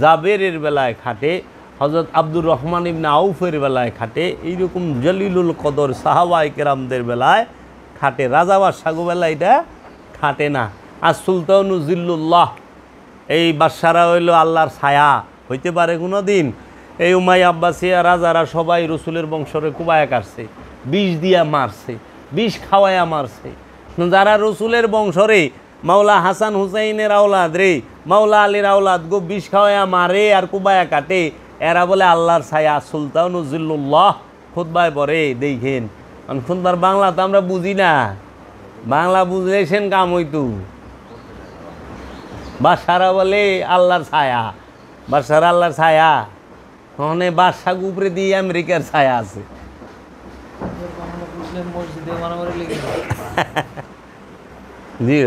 জাবেরের বেলায় খাটে, হজরত আব্দুর রহমান ইবনে আউফের বেলায় খাটে, এইরকম জলিলুল কদর সাহাবায়ে কেরামদের বেলায় খাটে। রাজা বাদশাহর বেলায় এটা খাটে না। আর সুলতানু জিল্লুল্লাহ, এই বাদশারা হইল আল্লাহর ছায়া, হইতে পারে কোনো দিন? এই উমাইয়া আব্বাসিয়া রাজারা সবাই রসুলের বংশরে কুবায়া কাটছে, বিষ দিয়া মারছে, বিষ খাওয়ায়া মারছে। যারা রসুলের বংশরে মাওলা হাসান হুসাইনের আওলাদ রে, মাওলা আলীর আওলাদ গো বিষ খাওয়ায়া মারে আর কুবায়া কাটে, এরা বলে আল্লাহর ছায়া। সুলতানু জিল্লুল্লাহ খুতবায় পড়ে, দেখেন। খুতবার বাংলা তো আমরা বুঝি না, বাংলা বুঝলেছেন কাম হইতু। বাদশারা বলে আল্লাহর ছায়া, বাদশারা আল্লাহর ছায়া, ওখানে বাদশাহ উপরে দিয়ে আমেরিকার ছায়া আছে। জি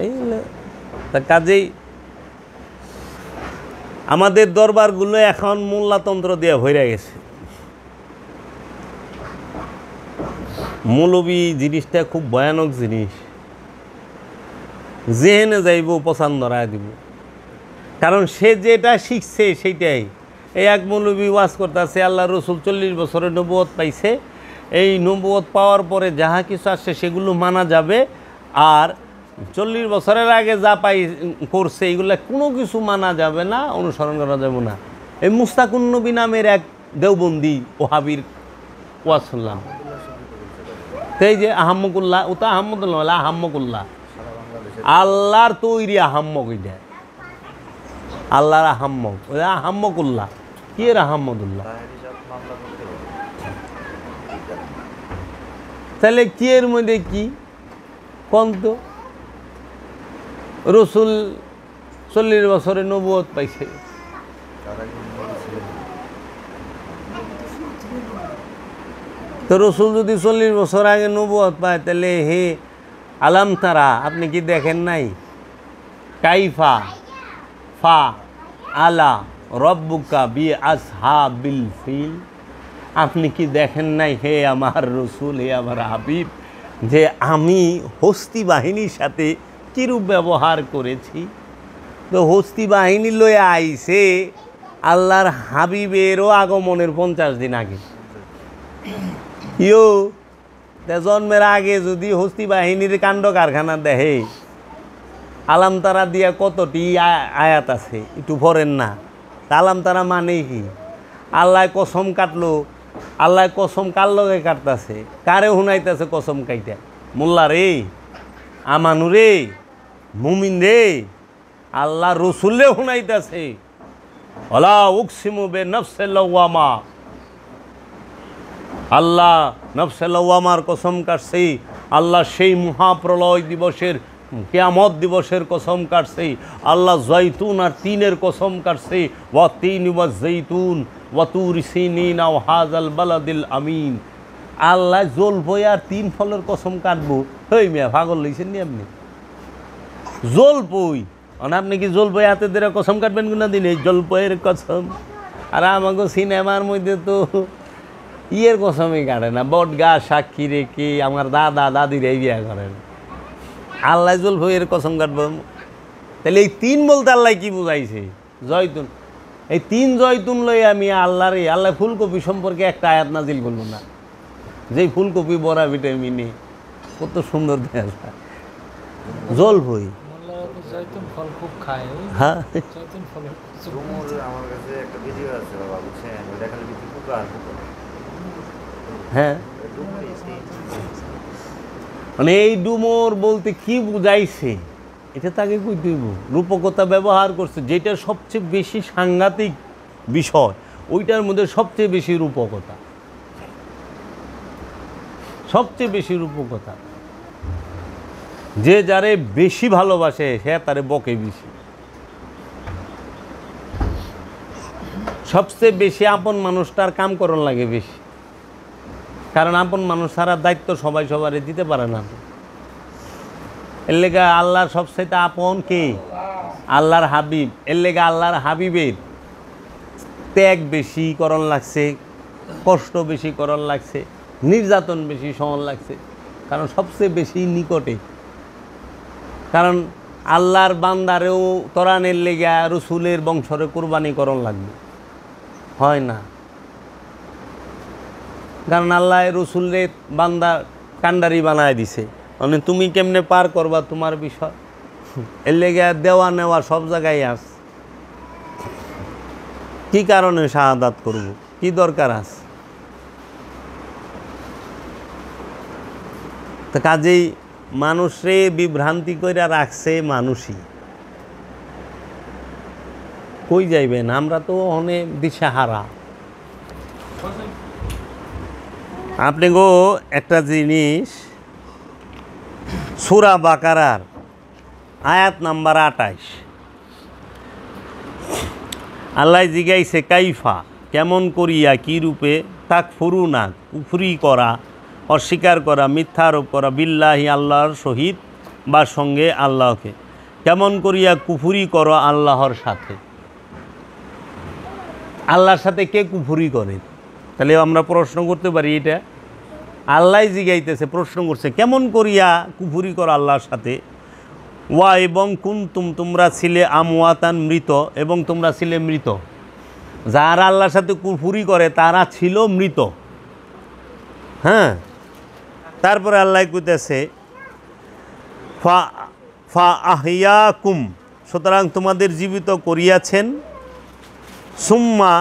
এই কাজেই আমাদের দরবারগুলো এখন মোল্লাতন্ত্র দিয়ে ভরে গেছে। মৌলবী জিনিসটা খুব ভয়ানক জিনিস, যেহেনে যাইব পছন্দ রায় দিব, কারণ সে যেটা শিখছে সেইটাই। এই এক মৌলবী ওয়াজ করতেছে আল্লাহ রসুল 40 বছরে নবুয়ত পাইছে, এই নবুয়ত পাওয়ার পরে যাহা কিছু আসছে সেগুলো মানা যাবে, আর 40 বছরের আগে যা করছে এইগুলো কোনো কিছু মানা যাবে না, অনুসরণ করা যাবে না। এই মুস্তাকুন নবী নামের এক দেওবন্দি ওহাবির ওয়াজ শুনলাম, সেই যে আহম্মকুল্লাহ, ওটা আহম্মদুল্লাহ, আহম্মকুল্লাহ আল্লাহর তৈরি আহম্মক, ওইটা আল্লাহর আহম্মক, ওই আহম্মকুল্লাহ। কি এর আহম্মদুল্লাহ? তাহলে কি এর মধ্যে কি কোন? তো রসুল 40 বছরে নবুয়ত পাইছে, তো রসুল যদি 40 বছর আগে নবুয়ত পায়, তাহলে হে আলাম তারা, আপনি কি দেখেন নাই? কাইফা ফা আলা রব্বুকা বি আসহাবিল ফিল, আপনি কি দেখেন নাই হে আমার রসুল, হে আমার হাবিব, যে আমি হস্তি বাহিনীর সাথে কিরূপ ব্যবহার করেছি? তো হস্তি বাহিনী লয়ে আইছে আল্লাহর হাবিবেরও আগমনের 50 দিন আগে। ইয়ো জন্মের আগে যদি হস্তি বাহিনীর কাণ্ড কারখানা দেখে, আলাম তারা দিয়া কতটি আয়াত আছে, একটু পড়েন না। আলাম তারা মানে কি? আল্লাহ কসম কাটলো, আল্লাহ কসম কার লগে কাটতেছে, কারে শুনাইতেছে কসম কাইটা? মোল্লা রে, আমানু রে, মুমিন রে, আল্লাহ রসুলে শুনাইতেছে। ওয়ালা উকসিমু বে নফসে লাওয়ামা, আল্লাহ নফসে লাওয়ামার কসম কাটছে, আল্লাহ সেই মহাপ্রলয় দিবসের, কিয়ামত দিবসের কসম কাটছে, আল্লাহ জৈতুন আর তিনের কসম কাটছে, ওয়া তিন ওয়া জৈতুন ওয়া তুর সিনিন ওয়া হাযাল বালাদিল আমিন। আল্লাহ জলপই আর 3 ফলের কসম কাটবো? হই মিয়া পাগল লইছেন নি আপনি? জলপই, মানে আপনি কি জলপই হাতে ধরে কসম কাটবেন কোন দিন? এই জলপইয়ের কসম। আর আমাকে সিনেমার মধ্যে তো ইয়ের কসমই কাটে না, বট গাছ সাক্ষী রেখে আমার দাদা দাদির এই বিয়া করেন, আল্লাহ জলফের কসম কাটবো? তাহলে এই 3 বলতে আল্লাহ কি বুঝাইছে? জয়তুন, এই 3 জয়তুন লই আমি আল্লাহরে, আল্লাহ ফুলকপি সম্পর্কে একটা আয়াত নাজিল করলো না? যেই ফুলকপি বড়া ভিটামিনে কত সুন্দর দেখা যায়। জলফই হ্যাঁ, হ্যাঁ, মানে এই ডুমোর বলতে কি বুঝাইছে এটা তাকে কই দিব? রূপকতা ব্যবহার করছে, যেটা সবচেয়ে বেশি সাংঘাতিক বিষয়, ওইটার মধ্যে সবচেয়ে বেশি রূপকতা, সবচেয়ে বেশি রূপকতা। যে যারে বেশি ভালোবাসে সে তারে বকে বেশি। সবচেয়ে বেশি আপন মানুষটার কাম করণ লাগে বেশি, কারণ আপন মানুষ ছাড়া দায়িত্ব সবাই সবারে দিতে পারে না। এর লেগা আল্লাহর সবচেয়ে আপন কে? আল্লাহর হাবিব। এর লেগা আল্লাহর হাবিবের ত্যাগ বেশি করণ লাগছে, কষ্ট বেশি করণ লাগছে, নির্যাতন বেশি সহন লাগছে, কারণ সবচেয়ে বেশি নিকটে। কারণ আল্লাহর বান্দারেও তরানের লেগে রসুলের বংশরে কোরবানি করণ লাগবে, হয় না। কারণ আল্লাহ রসুলের বান্দা কান্ডারি বানায় দিছে, মানে তুমি কেমনে পার করবা তোমার বিষয়। এর লেগে দেওয়া নেওয়া সব জায়গায় আস। কি কারণে শাহাদাত করব, কি দরকার আছে? তো কাজেই মানুষরে বিভ্রান্তি করে রাখছে মানুষই। কই যাইবেন, আমরা তো অনেক দিশাহারা। আপনি গো একটা জিনিস, সূরা বাকারার আয়াত নাম্বার 28, আল্লাহ জিগাইছে কাইফা, কেমন করিয়া, কি রূপে, তাকফুরুনা, কুফরি করা, অস্বীকার করা, মিথ্যা আরোপ করা, বিল্লাহি, আল্লাহর সহিত বা সঙ্গে আল্লাহকে, কেমন করিয়া কুফরি করো আল্লাহর সাথে। আল্লাহর সাথে কে কুফরি করে? তাহলে আমরা প্রশ্ন করতে পারি, এটা আল্লাহ জিগাইতেছে, প্রশ্ন করছে কেমন করিয়া কুফরি করো আল্লাহর সাথে। ওয়া এবং কুনতুম, তোমরা ছিলে, আমওয়াতান, মৃত, এবং তোমরা ছিলে মৃত। যারা আল্লাহর সাথে কুফরি করে তারা ছিল মৃত। হ্যাঁ, তারপরে আল্লাহ কইতেছে ফা আহিয়াকুম, সুতরাং তোমাদের জীবিত করিয়াছেন। সুম্মা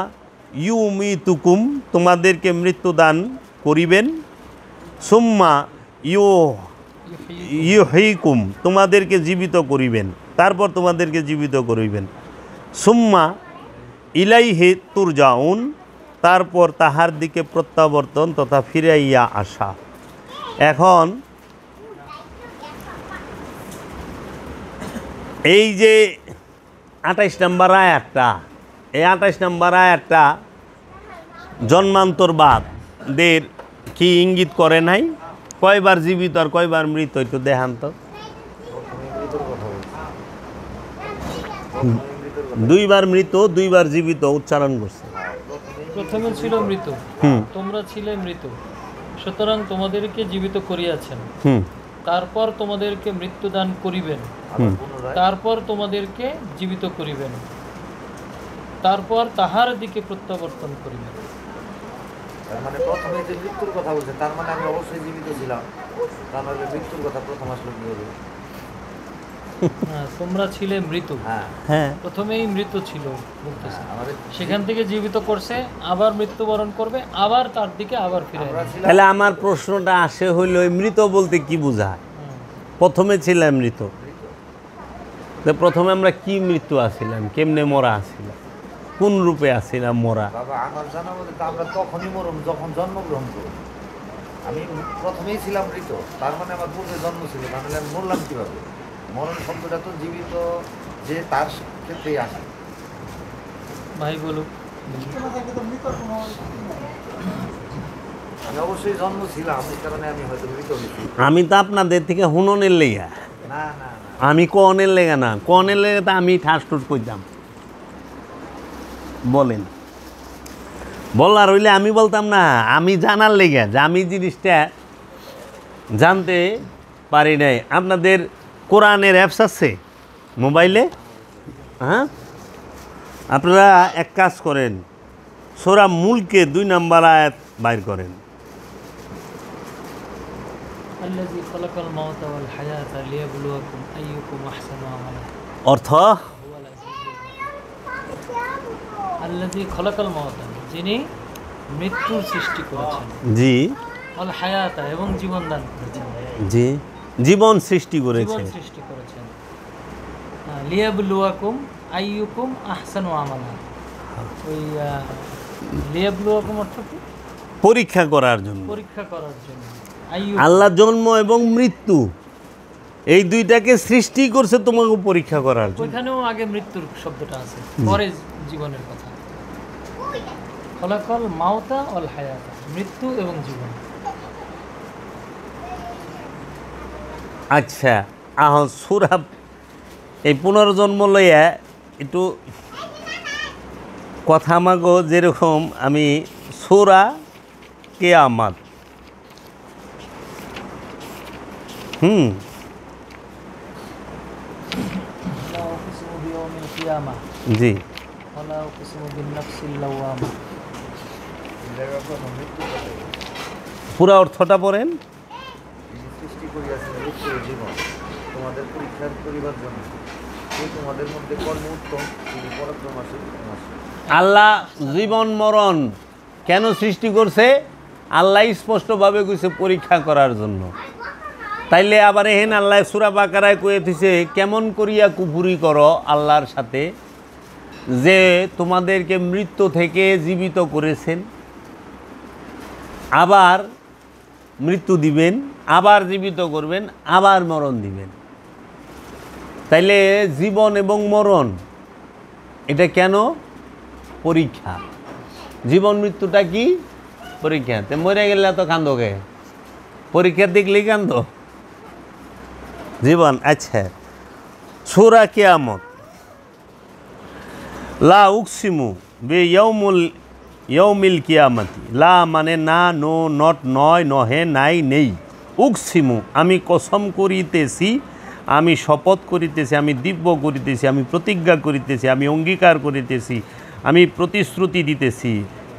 ইউমিতুকুম, তোমাদেরকে মৃত্যুদান করিবেন। সুম্মা ইউহয়িকুম, তোমাদেরকে জীবিত করিবেন, তারপর তোমাদেরকে জীবিত করিবেন। সুম্মা ইলাইহি তুরজাউন, তারপর তাহার দিকে প্রত্যাবর্তন তথা ফিরাইয়া আসা। এখন এই যে 28 নম্বর আয়াতটা, এই 28 নম্বর আয়াতটা জন্মান্তরবাদদের কি ইঙ্গিত করে নাই? কয়বার জীবিত আর কয়বার মৃত একটু দেখান তো। 2 বার মৃত, 2 বার জীবিত উচ্চারণ করছে। প্রথমে ছিল মৃত, তোমরা ছিলে মৃত, সুতরাং তোমাদেরকে জীবিত করিয়াছেন। তারপর তোমাদেরকে মৃত্যুদান করিবেন, তারপর তোমাদেরকে জীবিত করিবেন, তারপর তাহার দিকে প্রত্যাবর্তন করিবেন। মানে প্রথমে যে মৃত্যুর কথা বলছে, তার মানে আমি অবশ্যই জীবিত ছিলাম, তাহলে মৃত্যুর কথা প্রথম আসলে কি হবে? হ্যাঁ, তোমরা ছিলে মৃত, হ্যাঁ, প্রথমেই মৃত ছিল বলতেছে, সেখান থেকে জীবিত করছে, আবার মৃত্যুবরণ করবে, আবার তার দিকে আবার ফিরে আসবে। তাহলে আমার প্রশ্নটা আসে হইল, মৃত বলতে কি বোঝায়? প্রথমে ছিলাম মৃত, প্রথমে আমরা কি মৃত্যু আসিলাম, কেমনে মরা আসিলাম, কোন রূপে আসিলাম মরা? বাবা, আমার জানা মতে তো আমরা তখনই মরম যখন জন্মগ্রহণ করব। আমি প্রথমেই ছিলাম মৃত, তার মানে আমার পূর্বে জন্ম ছিল, তাহলে আমি মরলাম কীভাবে? মরণ শব্দটা তো জীবিত যে তার ক্ষেত্রেই আসে। ভাই বলুক। আমি অবশ্যই জন্ম ছিলাম, এই কারণে আমি হয়তো মৃত হয়েছি। আমি তো আপনাদের থেকে হুননের লেগা, না না, আমি কনের লেগা না, কনের লেগে তো আমি ঠাস টুস করতাম। বলেন, বলার হইলে আমি বলতাম না, আমি জানার লেগে যে আমি জিনিসটা জানতে পারি নাই। আপনাদের কোরআনের অ্যাপস আছে মোবাইলে? হ্যাঁ, আপনারা এক কাজ করেন, সূরা মুলকে 2 নম্বর আয়াত বাইর করেন। আল্লাযী খালাকাল মাউতা ওয়াল হায়াতা লিয়াবলুয়াকুম আইয়ুকুম আহসানু আমালা। অর্থ, আল্লাযী খালাকাল মাউতা, যিনি মৃত্যুর সৃষ্টি করেছেন, জি, ওয়াল হায়াতা, এবং জীবন দান করেছেন, জি, জীবন সৃষ্টি করেছে, জীবন সৃষ্টি করেছেন। লিয়াবলুয়াকুম আইয়ুকুম আহসানু আমালা। ওই লিয়াবলুয়াকুম অর্থ কি? পরীক্ষা করার জন্য, পরীক্ষা করার জন্য। আল্লাহ জন্ম এবং মৃত্যু এই দুইটাকে সৃষ্টি করছে তোমাকে পরীক্ষা করার জন্য। ওইখানেও আগে মৃত্যুর শব্দটা আছে, পরে জীবনের কথা। খলাকাল মাউতা ওয়াল হায়াতা, মৃত্যু এবং জীবন। আচ্ছা, সূরা এই পুনর্জন্ম লইয়া একটু কথা মাগো, যেরকম আমি সূরা কিয়ামত হুম, লা উকসিমু বিয়াউমিল কিয়ামা জি, ওয়া লা উকসিমু বিন-নাফসিল লাওয়ামা। এই জায়গায় প্রথম মৃত্যু ঘটে। পুরা অর্থটা পড়েন। তিনি সৃষ্টি করিয়াছেন মৃত্যু ও জীবন তোমাদের পরীক্ষার করিবার জন্য। কে তোমাদের মধ্যে কর্ম উত্তম, তিনি পরাক্রমশালী। আল্লাহ জীবন মরণ কেন সৃষ্টি করছে? আল্লাহ স্পষ্টভাবে কইছে পরীক্ষা করার জন্য। তাইলে আবার এহেন আল্লাহ সূরা বাকারায় কয়ে দিছে কেমন করিয়া কুফরি করো আল্লাহর সাথে, যে তোমাদেরকে মৃত্যু থেকে জীবিত করেছেন, আবার মৃত্যু দিবেন, আবার জীবিত করবেন, আবার মরণ দিবেন। তাইলে জীবন এবং মরণ এটা কেন? পরীক্ষা। জীবন মৃত্যুটা কি? পরীক্ষা। তে মরে গেলে তো কান্দোকে, পরীক্ষা দেখলেই কান্দ। জীবন। আচ্ছা, সূরা কিয়ামত। লা উকসিমু বে ইয়াউমিল কিয়ামতি। লা মানে না, নো, নট, নয়, নহে, নাই, নেই। উকসিমু আমি কসম করিতেছি, আমি শপথ করিতেছি, আমি দিব্য করিতেছি, আমি প্রতিজ্ঞা করিতেছি, আমি অঙ্গীকার করিতেছি, আমি প্রতিশ্রুতি দিতেছি।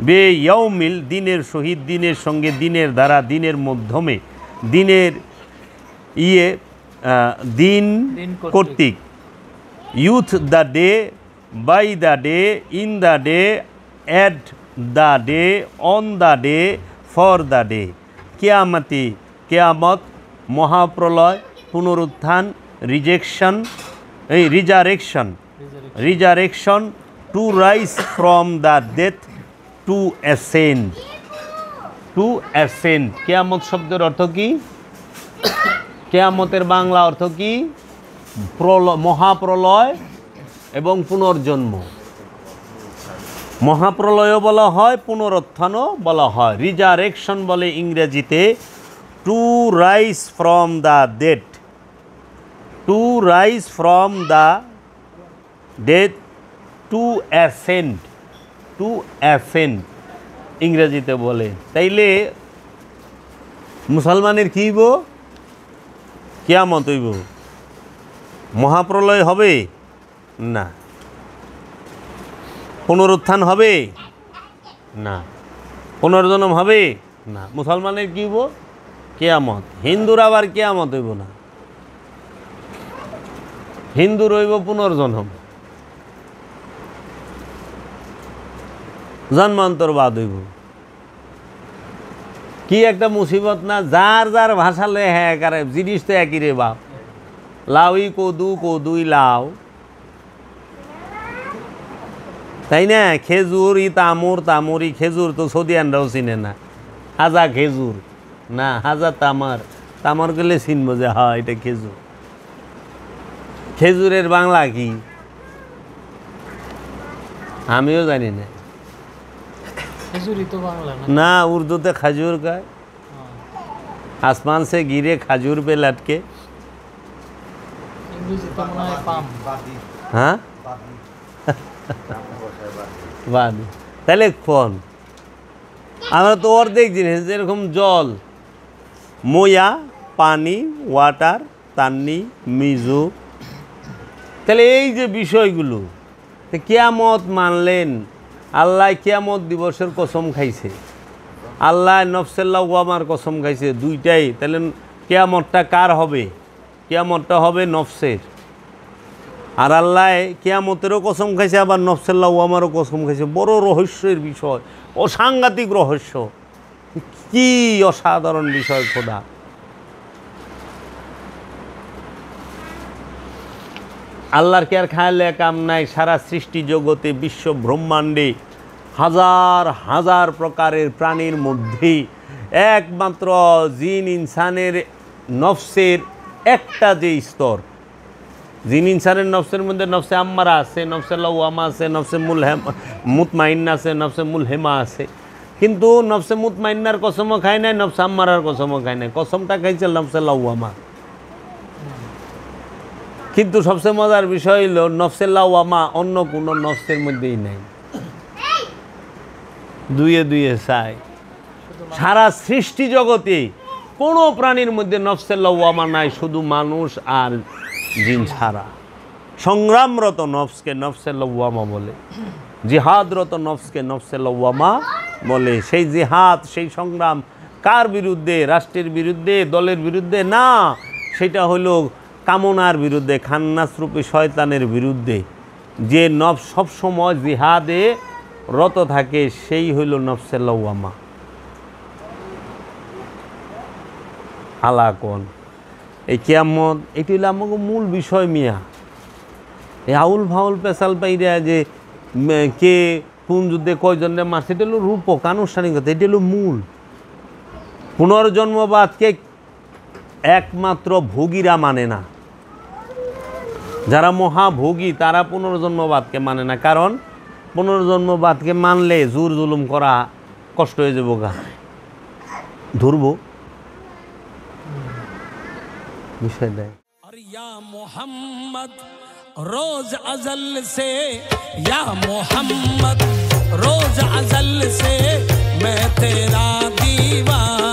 বে ইয়াউমিল দিনের সহিত, দিনের সঙ্গে, দিনের দ্বারা, দিনের মাধ্যমে, দিনের দিন দিন কর্তৃক। With the day, by the day, in the day, at the day, on the day, for the day. কিয়ামতি কিয়ামত, মহাপ্রলয়, পুনরুত্থান, resurrection, to rise from the death, to ascend. কিয়ামত শব্দের অর্থ কি? কিয়ামতের বাংলা অর্থ কি? মহাপ্রলয় এবং পুনর্জন্ম। মহাপ্রলয়ও বলা হয়, পুনরুত্থানও বলা হয়। রিজারেকশন বলে ইংরেজিতে to rise from the death, to rise from the death, to ascend ইংরেজিতে বলে। তাইলে মুসলমানের কি হইব? কিয়ামত হইব। মহাপ্রলয় হবে না। পুনরুত্থান হবে না। পুনর্জন্ম হবে না। মুসলমানের কি হইব? কিয়ামত। হিন্দুর আবার কিয়ামত হইব না, হিন্দুর হইব পুনর্জন্ম, জন্মান্তরবাদ হইব। কি একটা মুসিবত না! যার যার ভাষা লয়ে হ্যাঁ কারে জিনিস তো একই রে বাপ। লাউই কদু, কদুই লাউ, তাই না? খেজুর ই তামর, তামরি খেজুর তো সৌদিয়ানরাও চিনে না। হাজা খেজুর না, হাজা তামার, তামার গেলে চিনবো যে হ্যাঁ এটা খেজুর। খেজুরের বাংলা কি আমিও জানি না। খেজুরি তো বাংলা না। না, উর্দুতে খাজুর কয়। আসমান সে গিরে খাজুর পে লটকে। ইংরেজিতে মনে হয় পাম। বাদি হ্যাঁ, বাদি নাম বসায় বাদি। বাদ। তাহলে কোন? আমরা তো অর্ধেক জিনিস, যেরকম জল, ময়া, পানি, ওয়াটার, তান্নি, মিজু। তাহলে এই যে বিষয়গুলো, কিয়ামত মানলেন, আল্লাহ কিয়ামত দিবসের কসম খাইছে, আল্লাহ নফসে লাওয়ামার কসম খাইছে, দুইটাই। তাহলে কিয়ামতটা কার হবে? কিয়ামতটা হবে নফসের। আর আল্লাহ কিয়ামতেরও কসম খাইছে, আবার নফসে লাওয়ামারও কসম খাইছে। বড় রহস্যের বিষয়, অসাংঘাতিক রহস্য। কি অসাধারণ বিষয় খোদা! আল্লাহর কি আর খায়ালে কাম নাই? সারা সৃষ্টি জগতে, বিশ্ব ব্রহ্মাণ্ডে হাজার হাজার প্রকারের প্রাণীর মধ্যে একমাত্র জিন ইনসানের নফসের একটা যে স্তর, জিন ইনসানের নফসের মধ্যে নফসে আম্মারা আছে, নফসে লাওয়ামা আছে, নফসে মুতমাইন্না আছে, নফসে মুলহেমা আছে। কিন্তু নফসে মুতমাইন্নার কসমও খায় নাই, নফসে আম্মারার কসমও খায় নাই। কসমটা খাইছে নফসে লাওয়ামা। কিন্তু সবচেয়ে মজার বিষয় হইল নফসে লাওয়ামা অন্য কোনো নফসের মধ্যেই নাই। দুয়ে দুয়ে চাই। সারা সৃষ্টি জগতে কোনো প্রাণীর মধ্যে নফসে লওয়ামা নাই, শুধু মানুষ আর জিন ছাড়া। সংগ্রামরত নফসকে নফসে লওয়ামা বলে, জিহাদরত নফসকে নফসে লওয়ামা বলে। সেই জিহাদ, সেই সংগ্রাম কার বিরুদ্ধে? রাষ্ট্রের বিরুদ্ধে, দলের বিরুদ্ধে না, সেটা হলো কামনার বিরুদ্ধে, খান্নাসরূপী শয়তানের বিরুদ্ধে। যে নফস সবসময় জিহাদে রত থাকে সেই হইল নফসে লওয়ামা। আলাকন এই কিয়ামত, এটি হলো আমাকে মূল বিষয় মিয়া। এই আউল ফাউল পেশাল পাইরা যে কে কোন যুদ্ধে কয়জনের মারছে, এটা হলো রূপক আনুষ্ঠানিকতা, এটা হলো মূল। পুনর্জন্মবাদকে একমাত্র ভোগীরা মানে না, যারা মহাভোগী তারা পুনর্জন্মবাদকে মানে না। কারণ পুনর্জন্মবাদকে মানলে জোর জুলুম করা কষ্ট হয়ে যাবো, গা ধরবো বিষয় দেয়। और या मोहम्मद रोज अजल से, या मोहम्मद रोज अजल से मैं तेरा दीवाना।